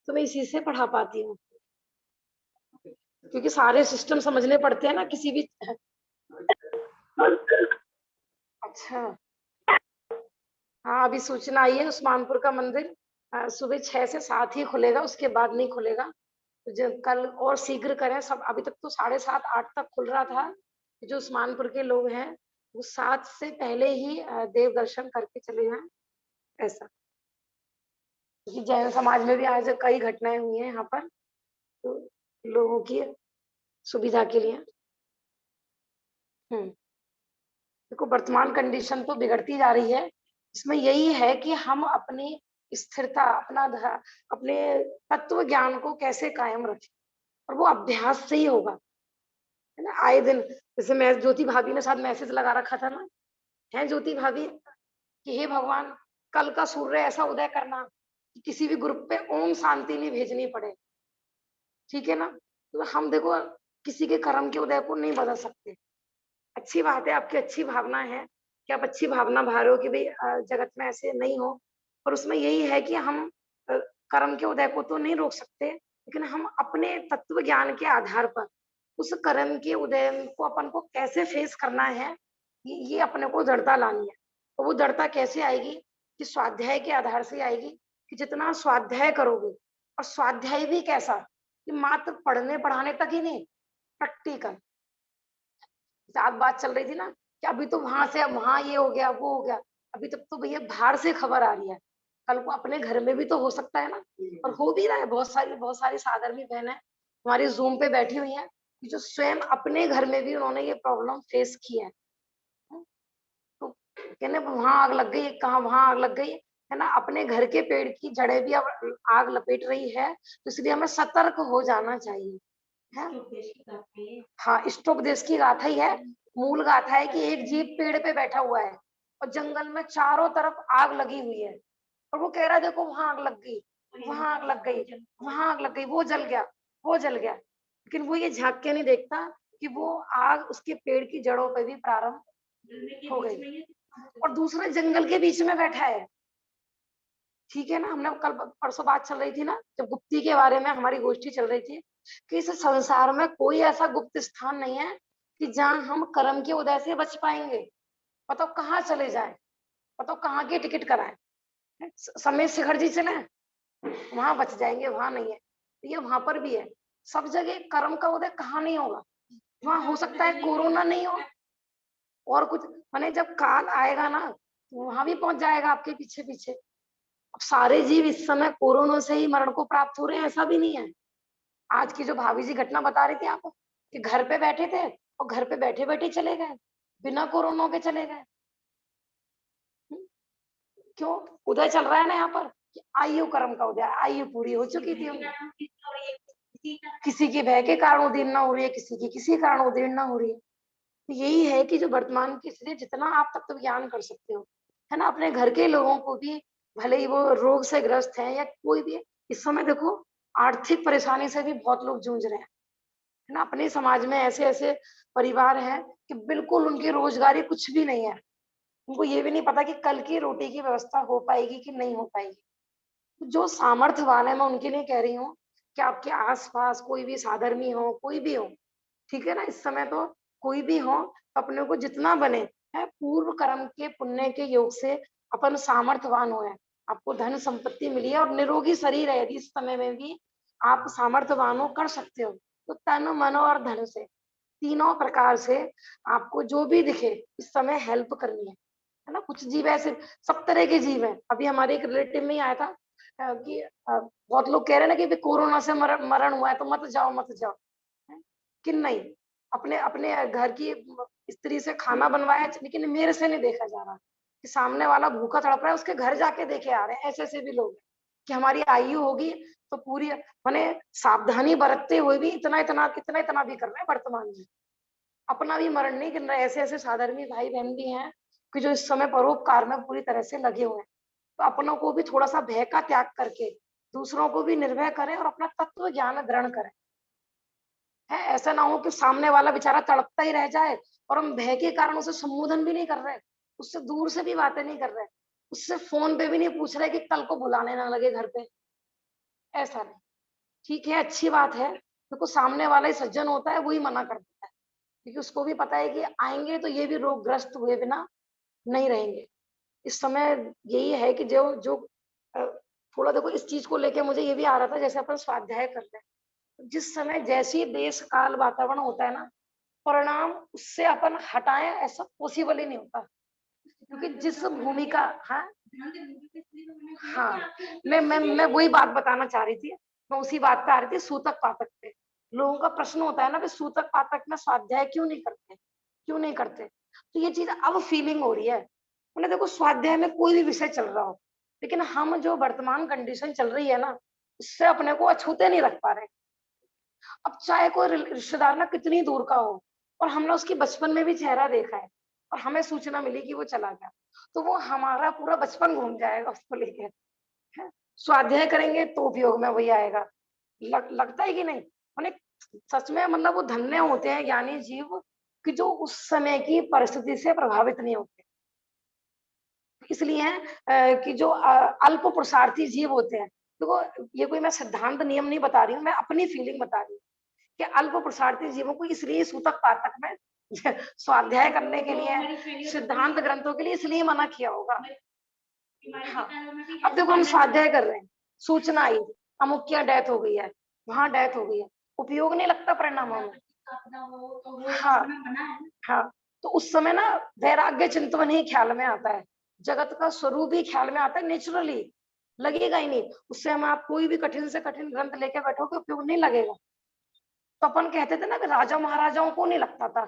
A: तो मैं इसी से पढ़ा पाती हूँ। क्योंकि सारे सिस्टम समझने पड़ते हैं ना किसी भी। अच्छा, हाँ अभी सूचना आई है उस्मानपुर का मंदिर सुबह 6 से 7 ही खुलेगा, उसके बाद नहीं खुलेगा। तो कल और शीघ्र करें सब। अभी तक तो 7:30 8 तक खुल रहा था। जो उस्मानपुर के लोग हैं वो 7 से पहले ही देव दर्शन करके चले जाएं, ऐसा। क्योंकि जैन समाज में भी आज कई घटनाएं हुई हैं यहाँ पर, तो लोगों की सुविधा के लिए। देखो वर्तमान कंडीशन तो बिगड़ती जा रही है। इसमें यही है कि हम अपनी स्थिरता, अपने तत्व ज्ञान को कैसे कायम रखें, और वो अभ्यास से ही होगा, है ना। आए दिन जैसे मैं ज्योति भाभी ने साथ मैसेज लगा रखा था ना, है ज्योति भाभी, कि हे भगवान कल का सूर्य ऐसा उदय करना कि किसी भी ग्रुप पे ओम शांति नहीं भेजनी पड़े। ठीक है ना? तो हम देखो किसी के कर्म के उदय को नहीं बदल सकते। अच्छी बात है, आपकी अच्छी भावना है कि आप अच्छी भावना भा रहे हो कि भाई जगत में ऐसे नहीं हो। पर उसमें यही है कि हम कर्म के उदय को तो नहीं रोक सकते, लेकिन हम अपने तत्व ज्ञान के आधार पर उस कर्म के उदय को अपन को कैसे फेस करना है, ये अपने को दृढ़ता लानी है। तो वो दृढ़ता कैसे आएगी कि स्वाध्याय के आधार से आएगी कि जितना स्वाध्याय करोगे, और स्वाध्याय भी कैसा कि मात्र पढ़ने पढ़ाने तक ही नहीं, प्रैक्टिकल। आज बात चल रही थी ना कि अभी तो वहां से वहां ये हो गया वो हो गया, अभी तक तो भैया बाहर से खबर आ रही है, कल को अपने घर में भी तो हो सकता है ना, और हो भी रहा है। बहुत सारी साधर्मी बहनें हमारी जूम पे बैठी हुई हैं कि जो स्वयं अपने घर में भी उन्होंने ये प्रॉब्लम फेस की है। तो कहने वहां आग लग गई, कहाँ वहां आग लग गई है ना, अपने घर के पेड़ की जड़ें भी अब आग लपेट रही है, तो इसलिए हमें सतर्क हो जाना चाहिए है। हाँ, इष्टोपदेश की गाथा ही है, मूल गाथा है कि एक जीव पेड़ पे बैठा हुआ है और जंगल में चारों तरफ आग लगी हुई है, और वो कह रहा है देखो वहां आग लग गई, वहां आग लग गई, वहां आग लग गई, वो जल गया, वो जल गया। लेकिन वो ये झांक के नहीं देखता कि वो आग उसके पेड़ की जड़ों पे भी प्रारंभ हो गई, और दूसरे जंगल के बीच में बैठा है। ठीक है ना, हमने कल परसों बात चल रही थी ना, जब गुप्ती के बारे में हमारी गोष्ठी चल रही थी कि इस संसार में कोई ऐसा गुप्त स्थान नहीं है कि जहां हम कर्म के उदय से बच पाएंगे। बताओ कहाँ चले जाए, बताओ कहाँ की टिकट कराए, समय शिखर जी चले वहां बच जाएंगे, वहां नहीं है। तो ये वहां पर भी है, सब जगह कर्म का उदय कहाँ नहीं होगा, वहां हो सकता है कोरोना नहीं हो और कुछ, माने जब काल आएगा ना वहां भी पहुंच जाएगा आपके पीछे पीछे। अब सारे जीव इस समय कोरोना से ही मरण को प्राप्त हो रहे हैं ऐसा भी नहीं है। आज की जो भाभी जी घटना बता रही थी आपको कि घर पे बैठे थे और घर पे बैठे बैठे चले गए, बिना कोरोना के चले गए। क्यों? उदय चल रहा है ना यहाँ पर कि आयु कर्म का उदय, आयु पूरी हो चुकी थी उनकी, किसी के भय के कारण उदीर्ण हो रही है, किसी की किसी कारण उदीर्ण हो रही है। तो यही है कि जो वर्तमान की स्थिति, जितना आप तत्व ज्ञान कर सकते हो है ना, अपने घर के लोगों को भी, भले ही वो रोग से ग्रस्त हैं या कोई भी है, इस समय देखो आर्थिक परेशानी से भी बहुत लोग जूझ रहे हैं है ना। अपने समाज में ऐसे ऐसे परिवार हैं कि बिल्कुल उनकी रोजगारी कुछ भी नहीं है, उनको ये भी नहीं पता कि कल की रोटी की व्यवस्था हो पाएगी कि नहीं हो पाएगी। जो सामर्थ्यवान है, मैं उनके लिए कह रही हूँ कि आपके आसपास कोई भी साधर्मी हो, कोई भी हो, ठीक है ना, इस समय तो कोई भी हो, अपने को जितना बने है पूर्व कर्म के पुण्य के योग से अपन सामर्थ्यवान हो है, आपको धन संपत्ति मिली है और निरोगी शरीर है, यदि इस समय में भी आप सामर्थ्यवान हो, कर सकते हो, तो तन मन और धन से तीनों प्रकार से आपको जो भी दिखे इस समय हेल्प करनी है ना। कुछ जीव ऐसे, सब तरह के जीव हैं। अभी हमारे एक रिलेटिव में ही आया था कि बहुत लोग कह रहे हैं ना कि कोरोना से मरण हुआ है तो मत जाओ मत जाओ, कि नहीं, अपने अपने घर की स्त्री से खाना बनवाया, लेकिन मेरे से नहीं देखा जा रहा कि सामने वाला भूखा तड़प रहा है, उसके घर जाके देखे आ रहे हैं। ऐसे ऐसे भी लोग हैं कि हमारी आयु होगी तो पूरी, माने सावधानी बरतते हुए भी इतना इतना कितना इतना भी कर रहे हैं वर्तमान में, अपना भी मरण नहीं कर रहे। ऐसे ऐसे साधर्मी भाई बहन भी हैं कि जो इस समय परोपकार में पूरी तरह से लगे हुए हैं। तो अपनों को भी थोड़ा सा भय का त्याग करके दूसरों को भी निर्भय करें और अपना तत्व ज्ञान ग्रहण करें। है ऐसा ना हो कि सामने वाला बेचारा तड़पता ही रह जाए और हम भय के कारण उसे संबोधन भी नहीं कर रहे, उससे दूर से भी बातें नहीं कर रहे, उससे फोन पे भी नहीं पूछ रहे कि कल को बुलाने ना लगे घर पे। ऐसा नहीं, ठीक है, अच्छी बात है, देखो सामने वाला ही सज्जन होता है, वही मना कर देता है, क्योंकि उसको भी पता है कि आएंगे तो ये भी रोगग्रस्त हुए बिना नहीं रहेंगे। इस समय यही है कि जो जो अ, थोड़ा देखो इस चीज को लेके मुझे ये भी आ रहा था, जैसे अपन स्वाध्याय कर रहे हैं, जिस समय जैसी देश काल वातावरण होता है ना, परिणाम उससे अपन हटाएं ऐसा पॉसिबल ही नहीं होता, क्योंकि जिस भूमिका, हाँ हाँ, मैं वही बात बताना चाह रही थी, मैं उसी बात पे आ रही थी, सूतक पातक पे। लोगों का प्रश्न होता है ना कि सूतक पातक में स्वाध्याय क्यों नहीं करते, क्यों नहीं करते, तो ये चीज अब फीलिंग हो रही है। उन्हें देखो स्वाध्याय में कोई भी विषय चल रहा हो, लेकिन हम जो वर्तमान कंडीशन चल रही है ना, उससे अपने को अछूते नहीं रख पा रहे। अब चाहे कोई रिश्तेदार ना कितनी दूर का हो और हमने उसकी बचपन में भी चेहरा देखा है और हमें सूचना मिली कि वो चला गया, तो वो हमारा पूरा बचपन घूम जाएगा उसको लेकर। है, स्वाध्याय करेंगे तो उपयोग में वही आएगा। लगता है कि नहीं, मैंने सच में मतलब वो धन्य होते हैं ज्ञानी जीव कि जो उस समय की परिस्थिति से प्रभावित नहीं होते। इसलिए कि जो अल्प पुरुषार्थी जीव होते हैं देखो ये कोई मैं सिद्धांत नियम नहीं बता रही हूँ, मैं अपनी फीलिंग बता रही हूँ कि अल्प पुरुषार्थी जीवों को इसलिए सूतक पातक में स्वाध्याय करने के लिए, सिद्धांत ग्रंथों के लिए इसलिए मना किया होगा। हाँ, अब देखो हम स्वाध्याय कर रहे हैं, सूचना आई अमुक की डेथ हो गई है, वहां डेथ हो गई है, उपयोग नहीं लगता परिणामों में। हाँ हाँ, तो उस समय ना वैराग्य चिंतन ही ख्याल में आता है, जगत का स्वरूप ही ख्याल में आता है, नेचुरली लगेगा ही नहीं। उससे हम आप कोई भी कठिन से कठिन ग्रंथ लेके बैठोगे उपयोग नहीं लगेगा। तो अपन कहते थे ना कि राजा महाराजाओं को नहीं लगता था,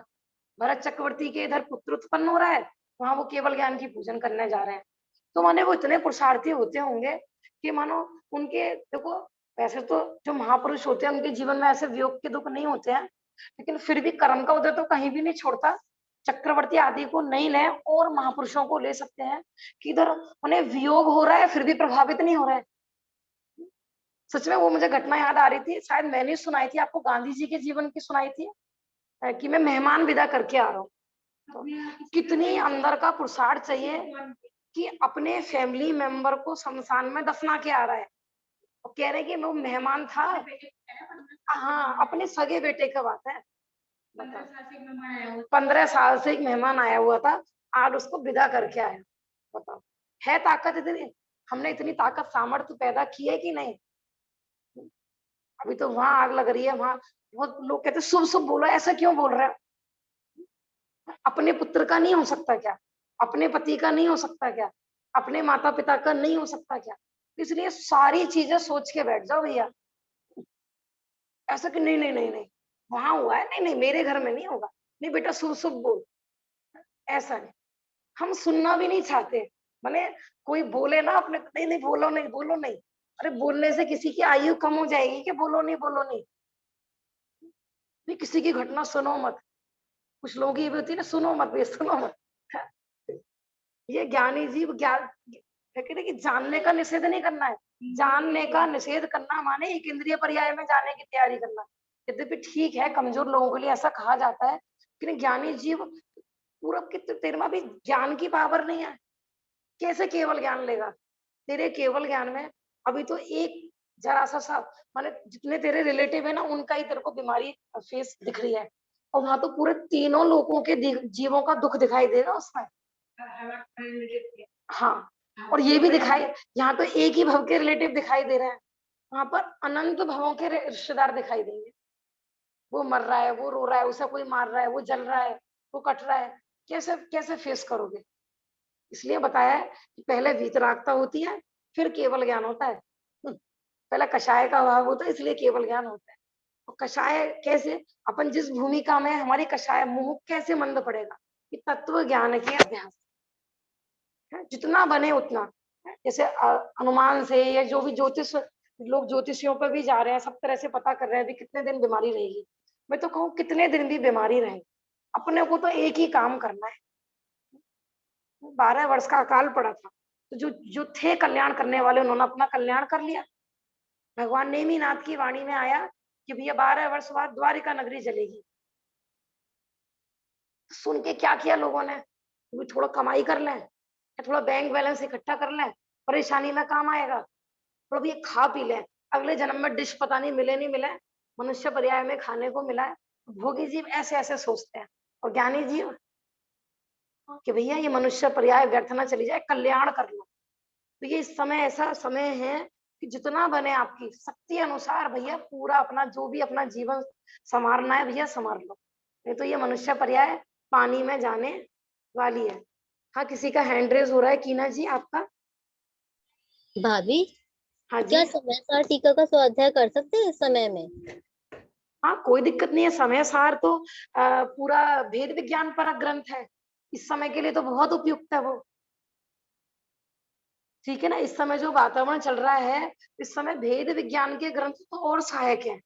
A: भरत चक्रवर्ती के इधर पुत्र उत्पन्न हो रहा है, वहां वो केवल ज्ञान की पूजन करने जा रहे हैं। तो माने वो इतने पुरुषार्थी होते होंगे कि मानो उनके, देखो वैसे तो जो महापुरुष होते हैं उनके जीवन में ऐसे वियोग के दुख नहीं होते हैं, लेकिन फिर भी कर्म का उदय तो कहीं भी नहीं छोड़ता। चक्रवर्ती आदि को नहीं ले और महापुरुषों को ले सकते हैं कि इधर उन्हें वियोग हो रहा है फिर भी प्रभावित नहीं हो रहा है। सच में वो मुझे घटना याद आ रही थी, शायद मैंने सुनाई थी आपको, गांधी जी के जीवन की सुनाई थी कि मैं मेहमान विदा करके आ रहा हूँ। तो कितनी अंदर का पुरुषार्थ चाहिए कि अपने फैमिली मेंबर को शमशान में दफना के आ रहा है और कह रहे कि वो मेहमान था। हाँ, अपने सगे बेटे का बात है। 15 साल से एक मेहमान आया हुआ था, आज उसको विदा करके आया। बताओ, है ताकत इतनी? हमने इतनी ताकत सामर्थ्य पैदा की है कि नहीं? अभी तो वहां आग लग रही है, वहां बहुत लोग कहते शुभ शुभ बोलो, ऐसा क्यों बोल रहे हो? अपने पुत्र का नहीं हो सकता क्या? अपने पति का नहीं हो सकता क्या? अपने माता पिता का नहीं हो सकता क्या? इसलिए सारी चीजें सोच के बैठ जाओ भैया। ऐसा कि नहीं नहीं नहीं नहीं वहां हुआ है, नहीं नहीं मेरे घर में नहीं होगा, नहीं बेटा शुभ शुभ बोल, ऐसा नहीं। हम सुनना भी नहीं चाहते, माने कोई बोले ना अपने, नहीं नहीं बोलो नहीं बोलो नहीं। अरे बोलने से किसी की आयु कम हो जाएगी कि बोलो नहीं बोलो नहीं? नहीं, किसी की घटना सुनो मत। कुछ लोग ये भी होती है ना, सुनो मत भैया सुनो मत। ये ज्ञानी जीव ज्ञान कहते हैं कि जानने का निषेध नहीं करना है, जानने का निषेध करना माने एक इंद्रिय पर्याय में जाने की तैयारी करना। यद्यपि ठीक है कमजोर लोगों के लिए ऐसा कहा जाता है, लेकिन ज्ञानी जीव पूरब की तेरे में भी ज्ञान की पावर नहीं है, कैसे केवल ज्ञान लेगा? तेरे केवल ज्ञान में अभी तो एक जरा सा माने जितने तेरे रिलेटिव है ना उनका ही तेरे को बीमारी फेस दिख रही है, और वहां तो पूरे तीनों लोगों के जीवों का दुख दिखाई देगा उसमें। हाँ, और ये भी दिखाई, यहाँ तो एक ही भव के रिलेटिव दिखाई दे रहे हैं, वहां पर अनंत भवों के रिश्तेदार दिखाई देंगे। वो मर रहा है, वो रो रहा है, उसे कोई मार रहा है, वो जल रहा है, वो कट रहा है, कैसे कैसे फेस करोगे? इसलिए बताया है कि पहले वीतरागता होती है फिर केवल ज्ञान होता है। पहले कषाय का अभाव होता है इसलिए केवल ज्ञान होता है। और कषाय कैसे, अपन जिस भूमिका में हमारी कषाय मुंह कैसे मंद पड़ेगा, कि तत्व ज्ञान के अभ्यास जितना बने उतना। जैसे अनुमान से या जो भी ज्योतिष लोग ज्योतिषियों पर भी जा रहे हैं, सब तरह से पता कर रहे हैं भी कितने दिन बीमारी रहेगी। मैं तो कहूँ कितने दिन भी बीमारी रहेगी, अपने को तो एक ही काम करना है। 12 वर्ष का अकाल पड़ा था, तो जो जो थे कल्याण करने वाले उन्होंने अपना कल्याण कर लिया। भगवान नेमिनाथ की वाणी में आया कि भैया 12 वर्ष बाद द्वारिका नगरी जलेगी। सुन के क्या किया लोगों ने, थोड़ा कमाई कर लें, थोड़ा बैंक बैलेंस इकट्ठा कर लें, परेशानी में काम आएगा, थोड़ा भी खा पी लें, अगले जन्म में डिश पता नहीं मिले नहीं मिले, मनुष्य पर्याय में खाने को मिला है। भोगी जीव ऐसे ऐसे सोचते हैं, और ज्ञानी जीव कि भैया ये मनुष्य पर्याय व्यर्थ ना चली जाए, कल्याण कर लो। तो ये इस समय ऐसा समय है कि जितना बने आपकी शक्ति अनुसार भैया पूरा अपना जो भी अपना जीवन संवारना है भैया संवार लो, नहीं तो ये मनुष्य पर्याय पानी में जाने वाली है। हाँ, किसी का हैंड रेज हो रहा है, कीना जी आपका।
F: भाभी,
A: हाँ जी।
F: क्या समय सार टीका का स्वाध्याय कर सकते हैं इस समय में?
A: हाँ, कोई दिक्कत नहीं है, समय सार तो पूरा भेद विज्ञान पर ग्रंथ है, इस समय के लिए तो बहुत उपयुक्त है वो। ठीक है ना, इस समय जो वातावरण चल रहा है, इस समय भेद विज्ञान के ग्रंथ तो और सहायक है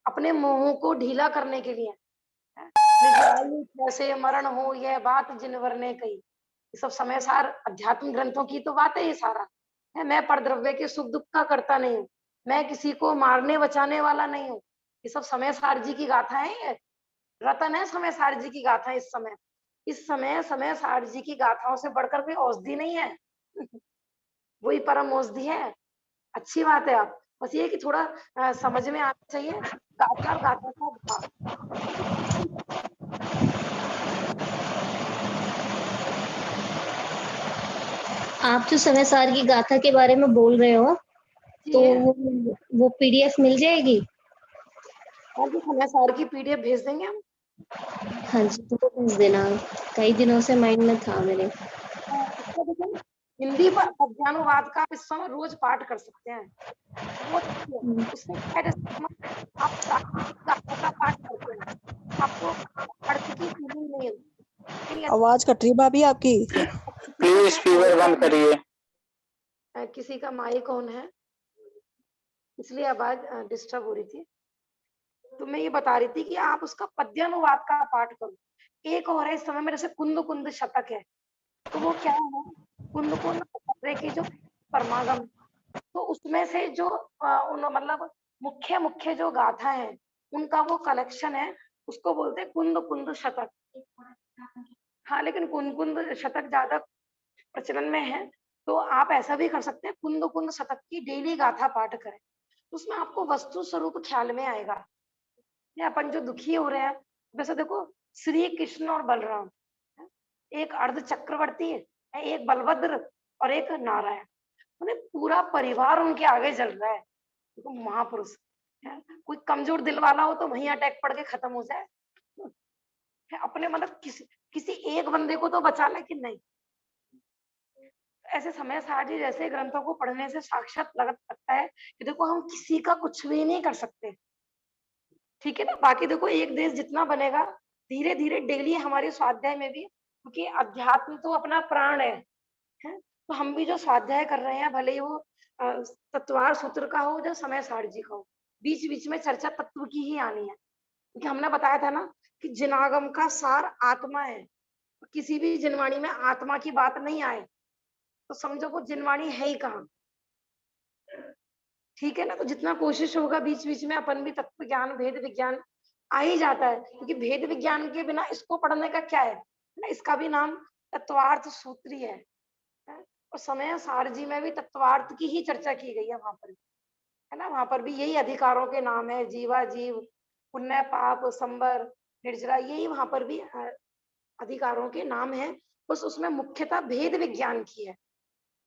A: अपने मोह को ढीला करने के लिए। कैसे मरण हो यह बात जिनवर ने कही, ये सब समय सार अध्यात्म ग्रंथों की तो बात है ये सारा है। मैं परद्रव्य के सुख दुख का करता नहीं हूँ, मैं किसी को मारने बचाने वाला नहीं हूँ, ये सब समय सार जी की गाथा है। ये रतन है समय सार जी की गाथा। इस समय समय सार जी की गाथाओं से बढ़कर कोई औषधि नहीं है। वही परम औषधि है। अच्छी बात है। आप बस ये कि थोड़ा समझ में आना चाहिए गाथा और गाथा का भाव।
F: आप जो समय सार की गाथा के बारे में बोल रहे हो, तो
A: जी
F: वो पीडीएफ मिल जाएगी?
A: हाँ जी, समय सार की पीडीएफ भेज देंगे हम।
F: हाँ जी, तो वो भेज देना। कई दिनों से माइंड में था मेरे।
A: इसका देखो ना, हिंदी पद्यानुवाद का आप इस समय रोज पाठ कर सकते हैं। वो उससे क्या है, जैसे आप गाथा का पाठ करते हैं, आपको अर्थ की फीलिंग नहीं होती। लेकिन
G: आवाज कट रही है भाभी आपकी।
E: प्लीज स्पीकर बंद करिए।
A: किसी का माइक ऑन है, इसलिए आवाज डिस्टर्ब हो रही थी। तो मैं ये बता रही थी कि आप उसका पद्यानुवाद का पाठ करो। एक और है इस समय में, जैसे कुंद कुंद शतक है, तो वो क्या है, कुंद कुंद खतरे की जो परमागम, तो उसमें से जो मतलब मुख्य मुख्य जो गाथा है उनका वो कलेक्शन है, उसको बोलते हैं कुंद कुंद शतक। हाँ, लेकिन कुंद कुंद शतक ज्यादा प्रचलन में है, तो आप ऐसा भी कर सकते हैं, कुंद कुंद शतक की डेली गाथा पाठ करें, उसमें आपको वस्तु स्वरूप ख्याल में आएगा। या अपन जो दुखी हो रहे हैं, वैसे देखो श्री कृष्ण और बलराम, एक अर्ध चक्रवर्ती है, एक बलभद्र और एक नारायण, उन्हें पूरा परिवार उनके आगे जल रहा है। देखो महापुरुष है, कोई कमजोर दिल वाला हो तो वहीं अटैक पड़ के खत्म हो जाए, है अपने मतलब किसी एक बंदे को तो बचा, लेकिन नहीं। ऐसे समय सारजी जैसे ग्रंथों को पढ़ने से साक्षात लगता है कि देखो हम किसी का कुछ भी नहीं कर सकते, ठीक है ना। बाकी देखो एक देश जितना बनेगा, धीरे धीरे डेली हमारे स्वाध्याय में भी, क्योंकि अध्यात्म तो अपना प्राण है, तो हम भी जो स्वाध्याय कर रहे हैं, भले ही वो तत्वार सूत्र का हो, जो समय सारजी का हो, बीच बीच में चर्चा तत्व की ही आनी है, क्योंकि हमने बताया था ना कि जिनागम का सार आत्मा है। किसी भी जिनवाणी में आत्मा की बात नहीं आए तो समझो वो जिनवाणी है ही कहाँ, ठीक है ना। तो जितना कोशिश होगा बीच बीच में अपन भी तत्व ज्ञान भेद विज्ञान आ ही जाता है, क्योंकि भेद विज्ञान के बिना इसको पढ़ने का क्या है ना, इसका भी नाम तत्वार्थ सूत्री है। और समय सारजी में भी तत्वार्थ की ही चर्चा की गई है वहां पर, है ना। वहां पर भी यही अधिकारों के नाम है, जीवा जीव, पुण्य पाप, संबर, निर्जरा, यही वहां पर भी अधिकारों के नाम है। बस उसमें मुख्यतः भेद विज्ञान की है,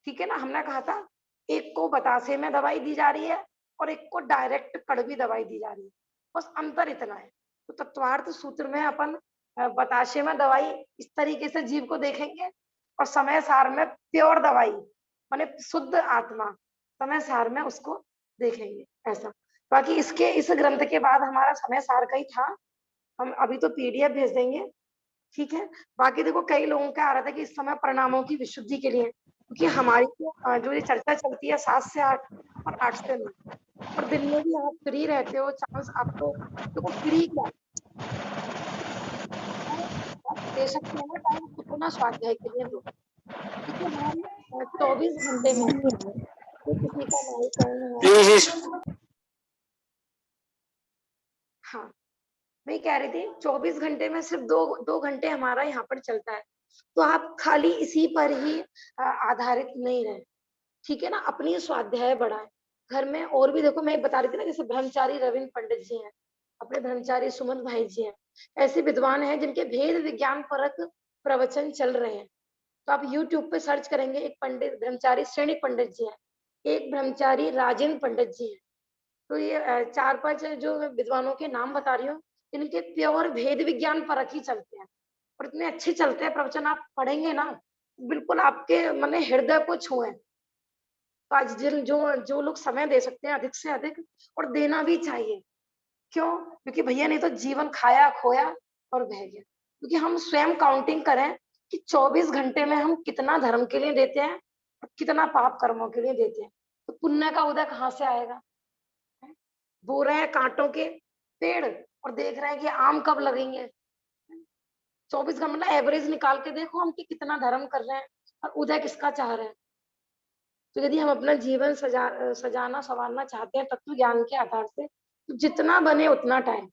A: ठीक है ना। हमने कहा था एक को बतासे में दवाई दी जा रही है और एक को डायरेक्ट कड़वी दवाई दी जा रही है, बस अंतर इतना है। तो तत्वार्थ सूत्र में अपन बताशे में दवाई इस तरीके से जीव को देखेंगे, और समय सार में प्योर दवाई माने शुद्ध आत्मा समय सार में उसको देखेंगे, ऐसा। बाकी इसके इस ग्रंथ के बाद हमारा समय सार का ही था, हम अभी तो पीडीएफ भेज देंगे, ठीक है। बाकी देखो कई लोगों का आ रहा था कि इस समय परिणामों की विशुद्धि के लिए, क्योंकि हमारी जो ये चर्चा चलती है 7 से 8 और 8 से 9, और दिन में भी आप फ्री रहते हो, चांस आपको देखो फ्री क्या आप दे सकते हैं ना टाइम कितना स्वाध्याय के लिए दो, क्योंकि हमारे 24 घंटे में तो किसी का माइक ऑन है।
E: प्लीज
A: हाँ, मैं कह रही थी 24 घंटे में सिर्फ दो घंटे हमारा यहाँ पर चलता है, तो आप खाली इसी पर ही आधारित नहीं रहे, ठीक है ना। अपनी स्वाध्याय बढ़ाएं घर में। और भी देखो मैं बता रही थी ना, जैसे ब्रह्मचारी रविंद्र पंडित जी हैं, अपने ब्रह्मचारी सुमन भाई जी हैं, ऐसे विद्वान हैं जिनके भेद विज्ञान परक प्रवचन चल रहे हैं। तो आप YouTube पे सर्च करेंगे, एक पंडित ब्रह्मचारी श्रेणी पंडित जी हैं, एक ब्रह्मचारी राजेंद्र पंडित जी हैं। तो ये 4-5 जो विद्वानों के नाम बता रही हूँ, इनके प्योर भेद विज्ञान परक ही चलते हैं, और इतने अच्छे चलते हैं प्रवचन, आप पढ़ेंगे ना बिल्कुल आपके माने हृदय को छुए। तो आज जो लोग समय दे सकते हैं अधिक से अधिक, और देना भी चाहिए, क्यों? क्योंकि भैया नहीं तो जीवन खाया खोया और बह गया। क्योंकि हम स्वयं काउंटिंग करें कि 24 घंटे में हम कितना धर्म के लिए देते हैं और कितना पाप कर्मों के लिए देते हैं, तो पुण्य का उदय कहाँ से आएगा? बो रहे हैं कांटों के पेड़ और देख रहे हैं कि आम कब लगेंगे। 24 घंटे मतलब एवरेज निकाल के देखो हम कि कितना धर्म कर रहे हैं और उदय किसका चाह रहे हैं। तो यदि हम अपना जीवन सजाना संवारना चाहते हैं तत्व ज्ञान के आधार से, तो जितना बने उतना टाइम,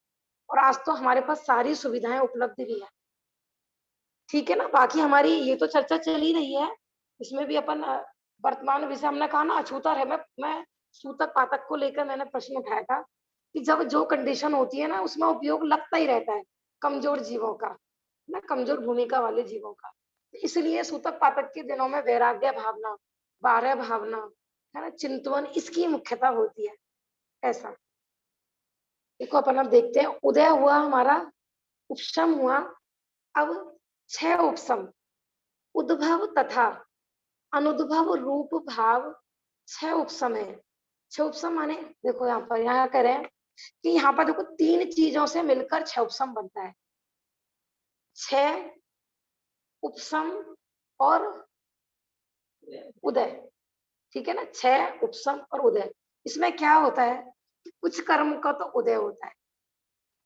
A: और आज तो हमारे पास सारी सुविधाएं उपलब्ध भी है, ठीक है ना। बाकी हमारी ये तो चर्चा चल ही रही है, इसमें भी अपन वर्तमान विषय हमने कहा ना अछूता है, मैं सूतक पातक को लेकर मैंने प्रश्न उठाया था कि जब जो कंडीशन होती है ना उसमें उपयोग लगता ही रहता है कमजोर जीवों का, ना कमजोर भूमिका वाले जीवों का। इसलिए सूतक पातक के दिनों में वैराग्य भावना, बारह भावना, है ना, चिंतवन, इसकी मुख्यता होती है। ऐसा देखो अपन अब देखते हैं, उदय हुआ हमारा, उपशम हुआ, अब 6 उपशम, उद्भव तथा अनुद्भव रूप भाव 6 उपशम है। 6 उपशम माने देखो यहाँ पर, यहाँ कह रहे हैं कि यहाँ पर देखो 3 चीजों से मिलकर 6 उपशम बनता है। 6 उपशम और उदय, ठीक है ना, 6 उपशम और उदय। इसमें क्या होता है कि कुछ कर्म का तो उदय होता है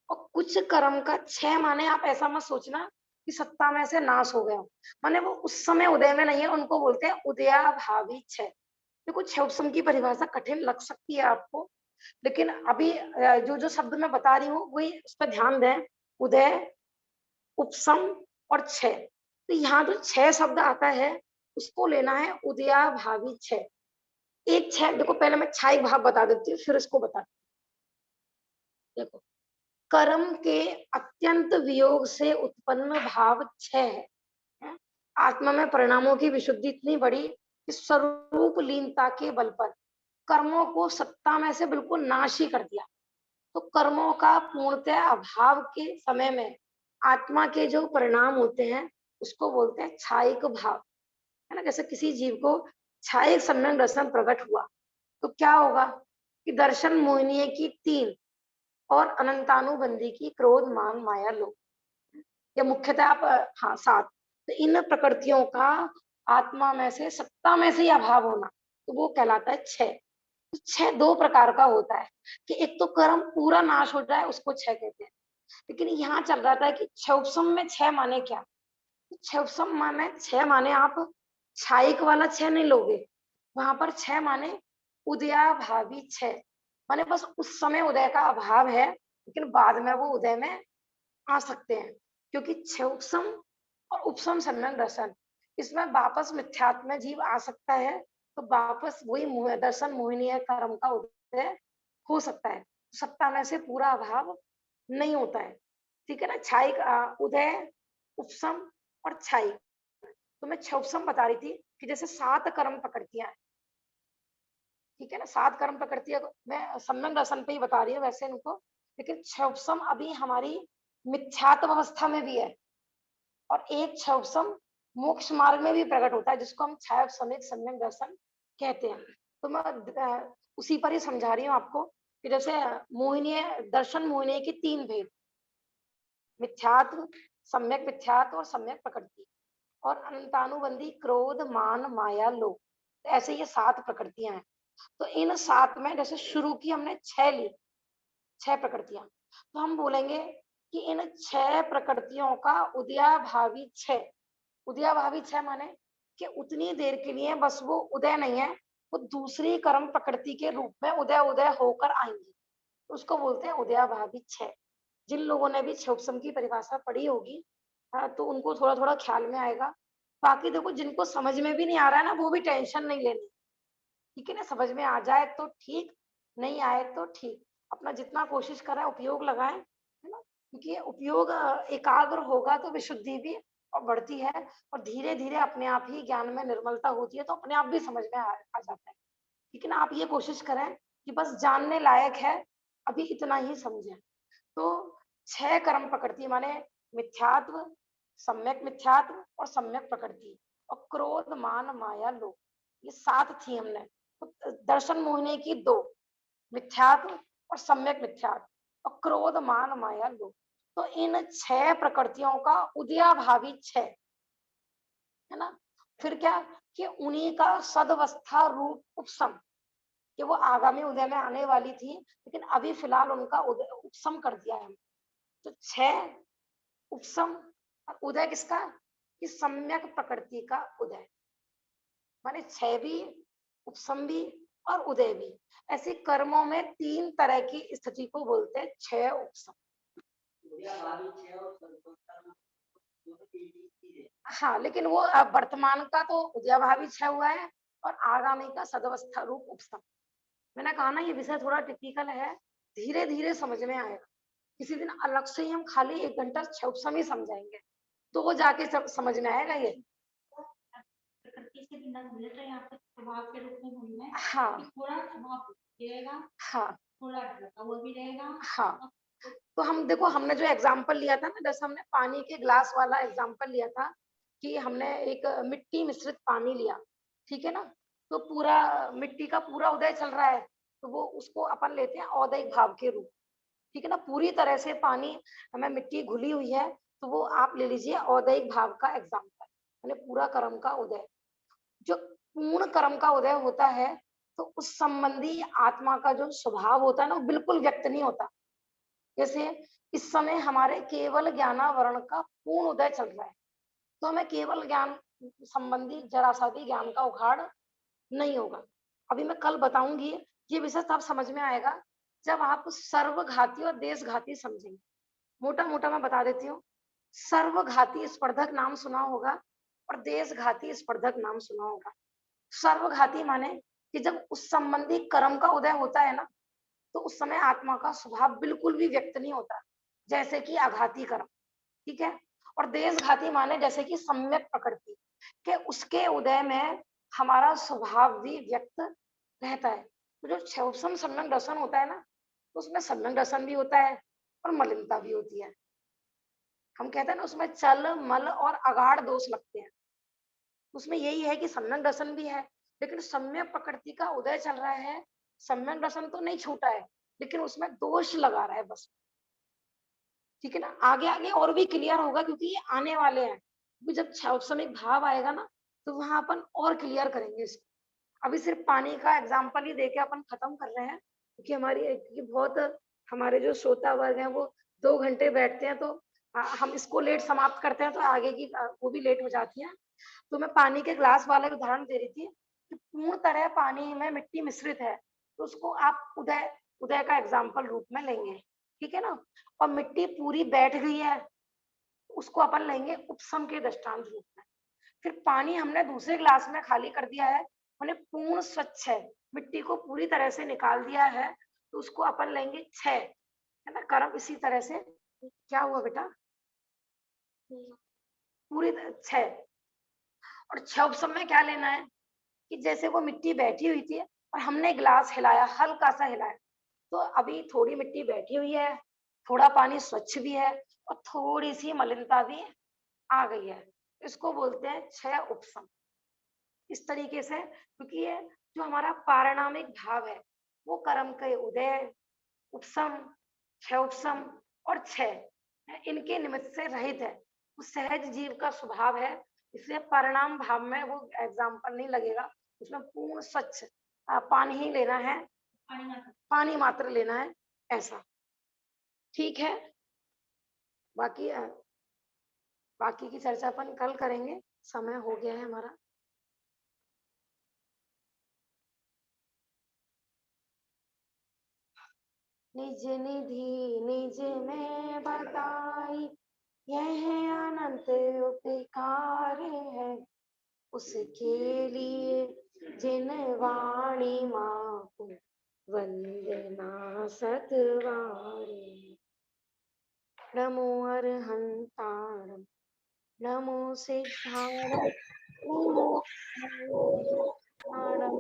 A: और कुछ कर्म का 6 माने आप ऐसा मत सोचना कि सत्ता में से नाश हो गया, माने वो उस समय उदय में नहीं है, उनको बोलते हैं उदयाभावी 6। देखो 6 उपशम की परिभाषा कठिन लग सकती है आपको, लेकिन अभी जो जो शब्द मैं बता रही हूँ वही उस पर ध्यान दें, उदय, उपशम और 6। तो यहाँ जो 6 शब्द आता है उसको लेना है उदयाभावी 6। एक 6 देखो, पहले मैं 6 भाव बता देती हूँ फिर इसको बता। देखो, कर्म के अत्यंत वियोग से उत्पन्न भाव 6 है। आत्मा में परिणामों की विशुद्धि इतनी बड़ी कि स्वरूप लीनता के बल पर कर्मों को सत्ता में से बिल्कुल नाश ही कर दिया। तो कर्मों का पूर्णतः अभाव के समय में आत्मा के जो परिणाम होते हैं उसको बोलते हैं छायिक भाव, है ना। जैसे किसी जीव को छायिक सम्यक दर्शन प्रकट हुआ तो क्या होगा कि दर्शन मोहिनी की 3 और अनंतानुबंधी की क्रोध मान माया लोभ, या मुख्यतः आप 7। तो इन प्रकृतियों का आत्मा में से सत्ता में से ही अभाव होना तो वो कहलाता है 6। तो 6 2 प्रकार का होता है कि एक तो कर्म पूरा नाश हो जाए उसको 6 कहते हैं, लेकिन यहाँ चल रहा था कि 6 उपशम में 6 माने क्या। 6 उपशम माने 6 माने आप छायिक वाला 6 नहीं लोगे, वहां पर 6 माने उदयाभावी 6, माने बस उस समय उदय का अभाव है लेकिन बाद में वो उदय में आ सकते हैं, क्योंकि 6 उपशम और उपशम सम्यक दर्शन, इसमें वापस मिथ्यात्व में जीव आ सकता है तो वापस वही दर्शन मोहिनी कर्म का उदय हो सकता है, सत्ता में से पूरा अभाव नहीं होता है, ठीक है ना। छायिक, उदय, उपशम और छायिक। तो मैं 6 उपशम बता रही थी कि जैसे 7 कर्म प्रकृतियां, ठीक है ना, 7 कर्म प्रकृतियां मैं सम्यक दर्शन पे ही बता रही हूँ वैसे इनको, लेकिन 6 उपशम अभी हमारी मिथ्यात्व अवस्था में भी है और एक 6 उपशम मोक्ष मार्ग में भी प्रकट होता है जिसको हम छाया सम्यक दर्शन कहते हैं। तो मैं उसी पर ही समझा रही हूँ आपको कि जैसे मोहिनी दर्शन, मोहिनी के 3 भेद, मिथ्यात्व, सम्यक मिथ्यात्व और सम्यक प्रकृति, और अनंतानुबंधी क्रोध मान माया लोभ, ऐसे ये 7 प्रकृतियां हैं। तो इन 7 में जैसे शुरू की हमने 6 ली, 6 प्रकृतियां, तो हम बोलेंगे कि इन 6 प्रकृतियों का उदयाभावी 6, उदयाभावी 6 माने कि उतनी देर के लिए बस वो उदय नहीं है, वो दूसरी कर्म प्रकृति के रूप में उदय उदय होकर आएंगी, तो उसको बोलते हैं उदयाभावी 6। जिन लोगों ने भी 6 उपशम की परिभाषा पढ़ी होगी तो उनको थोड़ा थोड़ा ख्याल में आएगा। बाकी देखो जिनको समझ में भी नहीं आ रहा है ना वो भी टेंशन नहीं लेनी, ठीक है ना। समझ में आ जाए तो ठीक, नहीं आए तो ठीक, अपना जितना कोशिश करें उपयोग लगाएं, है ना, क्योंकि उपयोग एकाग्र होगा तो विशुद्धि भी और बढ़ती है और धीरे धीरे अपने आप ही ज्ञान में निर्मलता होती है तो अपने आप भी समझ में आ जाता है, ठीक है ना। आप ये कोशिश करें कि बस जानने लायक है अभी इतना ही समझें। तो 6 कर्म प्रकृति माने मिथ्यात्व, सम्यक मिथ्यात्व और सम्यक प्रकृति और क्रोध मान माया लोभ, ये 7 थी हमने। तो दर्शन मोहिनी की 2, मिथ्यात्व और सम्यक मिथ्यात्व और क्रोध मान माया लोभ। तो इन 6 प्रकृतियों का उदयाभावी 6, है ना। फिर क्या कि उन्हीं का सदवस्था रूप उपशम, कि वो आगामी उदय में आने वाली थी लेकिन अभी फिलहाल उनका उपशम कर दिया है। तो 6 उपशम और उदय किसका, कि सम्यक प्रकृति का उदय, माने 6 भी, उपशम भी और उदय भी। ऐसे कर्मों में 3 तरह की स्थिति को बोलते हैं 6 उपशम। हाँ, लेकिन वो वर्तमान का तो उदयाभावी 6 हुआ है और आगामी का सदवस्था रूप उपशम, मैंने कहा ना ये विषय थोड़ा टिपिकल है, धीरे धीरे समझ में आएगा। किसी दिन अलग से ही हम खाली 1 घंटा क्षौपसम ही समझाएंगे, तो वो जाके सब समझ में आएगा ये। हाँ हाँ हाँ। तो हम देखो, हमने जो एग्जाम्पल लिया था ना, जैसे हमने पानी के ग्लास वाला एग्जाम्पल लिया था कि हमने एक मिट्टी मिश्रित पानी लिया, ठीक है ना, तो पूरा मिट्टी का पूरा उदय चल रहा है, तो वो उसको अपन लेते हैं औदयिक भाव के रूप, ठीक है ना। पूरी तरह से पानी हमें मिट्टी घुली हुई है, तो वो आप ले लीजिए औदयिक भाव का एग्जाम्पल, यानी पूरा कर्म का उदय। जो पूर्ण कर्म का उदय होता है, तो उस संबंधी आत्मा का जो स्वभाव होता है ना, वो बिल्कुल व्यक्त नहीं होता। जैसे इस समय हमारे केवल ज्ञानावरण का पूर्ण उदय चल रहा है, तो हमें केवल ज्ञान संबंधी जरा सा भी ज्ञान का उघाड़ नहीं होगा। अभी मैं कल बताऊंगी, ये विषय तब समझ में आएगा जब आप सर्वघाती और देशघाती समझेंगे। मोटा मोटा मैं बता देती हूँ। सर्वघाती स्पर्धक नाम सुना होगा और देशघाती स्पर्धक नाम सुना होगा। सर्वघाती माने कि जब उस संबंधी कर्म का उदय होता है ना, तो उस समय आत्मा का स्वभाव बिल्कुल भी व्यक्त नहीं होता, जैसे कि आघाती कर्म, ठीक है। और देशघाती माने जैसे कि सम्यक प्रकृति के उसके उदय में हमारा स्वभाव भी व्यक्त रहता है। तो जो क्षौपसम सम्यक दर्शन होता है ना, तो उसमें सम्यक दर्शन भी होता है और मलिनता भी होती है। हम कहते हैं ना, उसमें चल मल और अगाढ़ दोष लगते हैं। उसमें यही है कि सम्यक दर्शन भी है, लेकिन सम्यक प्रकृति का उदय चल रहा है, सम्यक दर्शन तो नहीं छूटा है, लेकिन उसमें दोष लगा रहा है बस, ठीक है ना। आगे आगे और भी क्लियर होगा, क्योंकि ये आने वाले हैं। जब क्षौपसमिक भाव आएगा ना, तो वहां अपन और क्लियर करेंगे इसको। अभी सिर्फ पानी का एग्जाम्पल ही देके अपन खत्म कर रहे हैं, क्योंकि बहुत हमारे जो श्रोता वर्ग हैं वो 2 घंटे बैठते हैं, तो हम इसको लेट समाप्त करते हैं, तो आगे की वो भी लेट हो जाती है। तो मैं पानी के ग्लास वाला उदाहरण दे रही थी कि पूर्ण तरह पानी में मिट्टी मिश्रित है, तो उसको आप उदय उदय का एग्जाम्पल रूप में लेंगे, ठीक है ना। और मिट्टी पूरी बैठ गई है, उसको अपन लेंगे उपसम के दृष्टांत रूप में। फिर पानी हमने दूसरे ग्लास में खाली कर दिया है, मैंने पूर्ण स्वच्छ है, मिट्टी को पूरी तरह से निकाल दिया है, तो उसको अपन लेंगे क्षय, है ना। कर्म इसी तरह से क्या हुआ बेटा, पूरी क्षय। और क्षय समय क्या लेना है कि जैसे वो मिट्टी बैठी हुई थी और हमने ग्लास हिलाया, हल्का सा हिलाया, तो अभी थोड़ी मिट्टी बैठी हुई है, थोड़ा पानी स्वच्छ भी है और थोड़ी सी मलिनता भी आ गई है। इसको बोलते हैं क्षय उपसम। इस तरीके से, क्योंकि ये जो हमारा पारिणामिक भाव है, वो कर्म के उदय, उपसम, क्षय उपसम और क्षय, इनके निमित्त से रहित है। वो सहज जीव का स्वभाव है, इसलिए परिणाम भाव में वो एग्जाम्पल नहीं लगेगा। उसमें पूर्ण स्वच्छ पानी ही लेना है, पानी मात्र लेना है, ऐसा, ठीक है। बाकी बाकी की चर्चा अपन कल करेंगे, समय हो गया है हमारा। निज निधि निज में बताई, यह अनंत उपकार है, उसके लिए जिन वाणी माँ वंदना सतवारे। नमो अरहंतारम, नमो सिद्धारम, नमो अरहंतारम,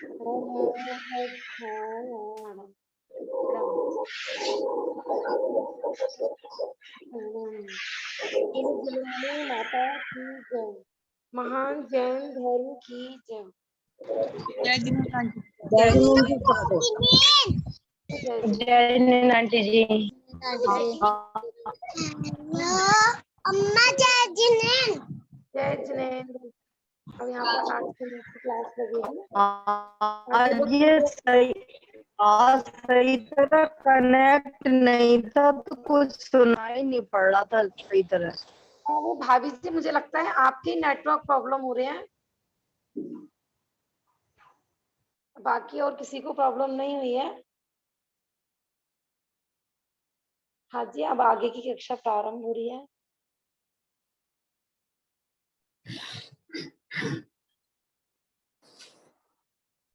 A: नमो अरहंतारम, नमो माता की जय, महान जैन धर्म की जय।
D: जय
F: आंटी जी।
G: अम्मा जय जिनेंद्र।
A: जय जिनेंद्र। अब यहाँ पर 8 से 9 की क्लास लगेगी।
D: आज ये सही तरह कनेक्ट नहीं था, तो कुछ सुनाई नहीं पड़ रहा था सही तरह।
A: वो भाभी जी, मुझे लगता है आपके नेटवर्क प्रॉब्लम हो रहे हैं, बाकी और किसी को प्रॉब्लम नहीं हुई है। हाँ जी, अब आगे की कक्षा प्रारंभ हो रही है।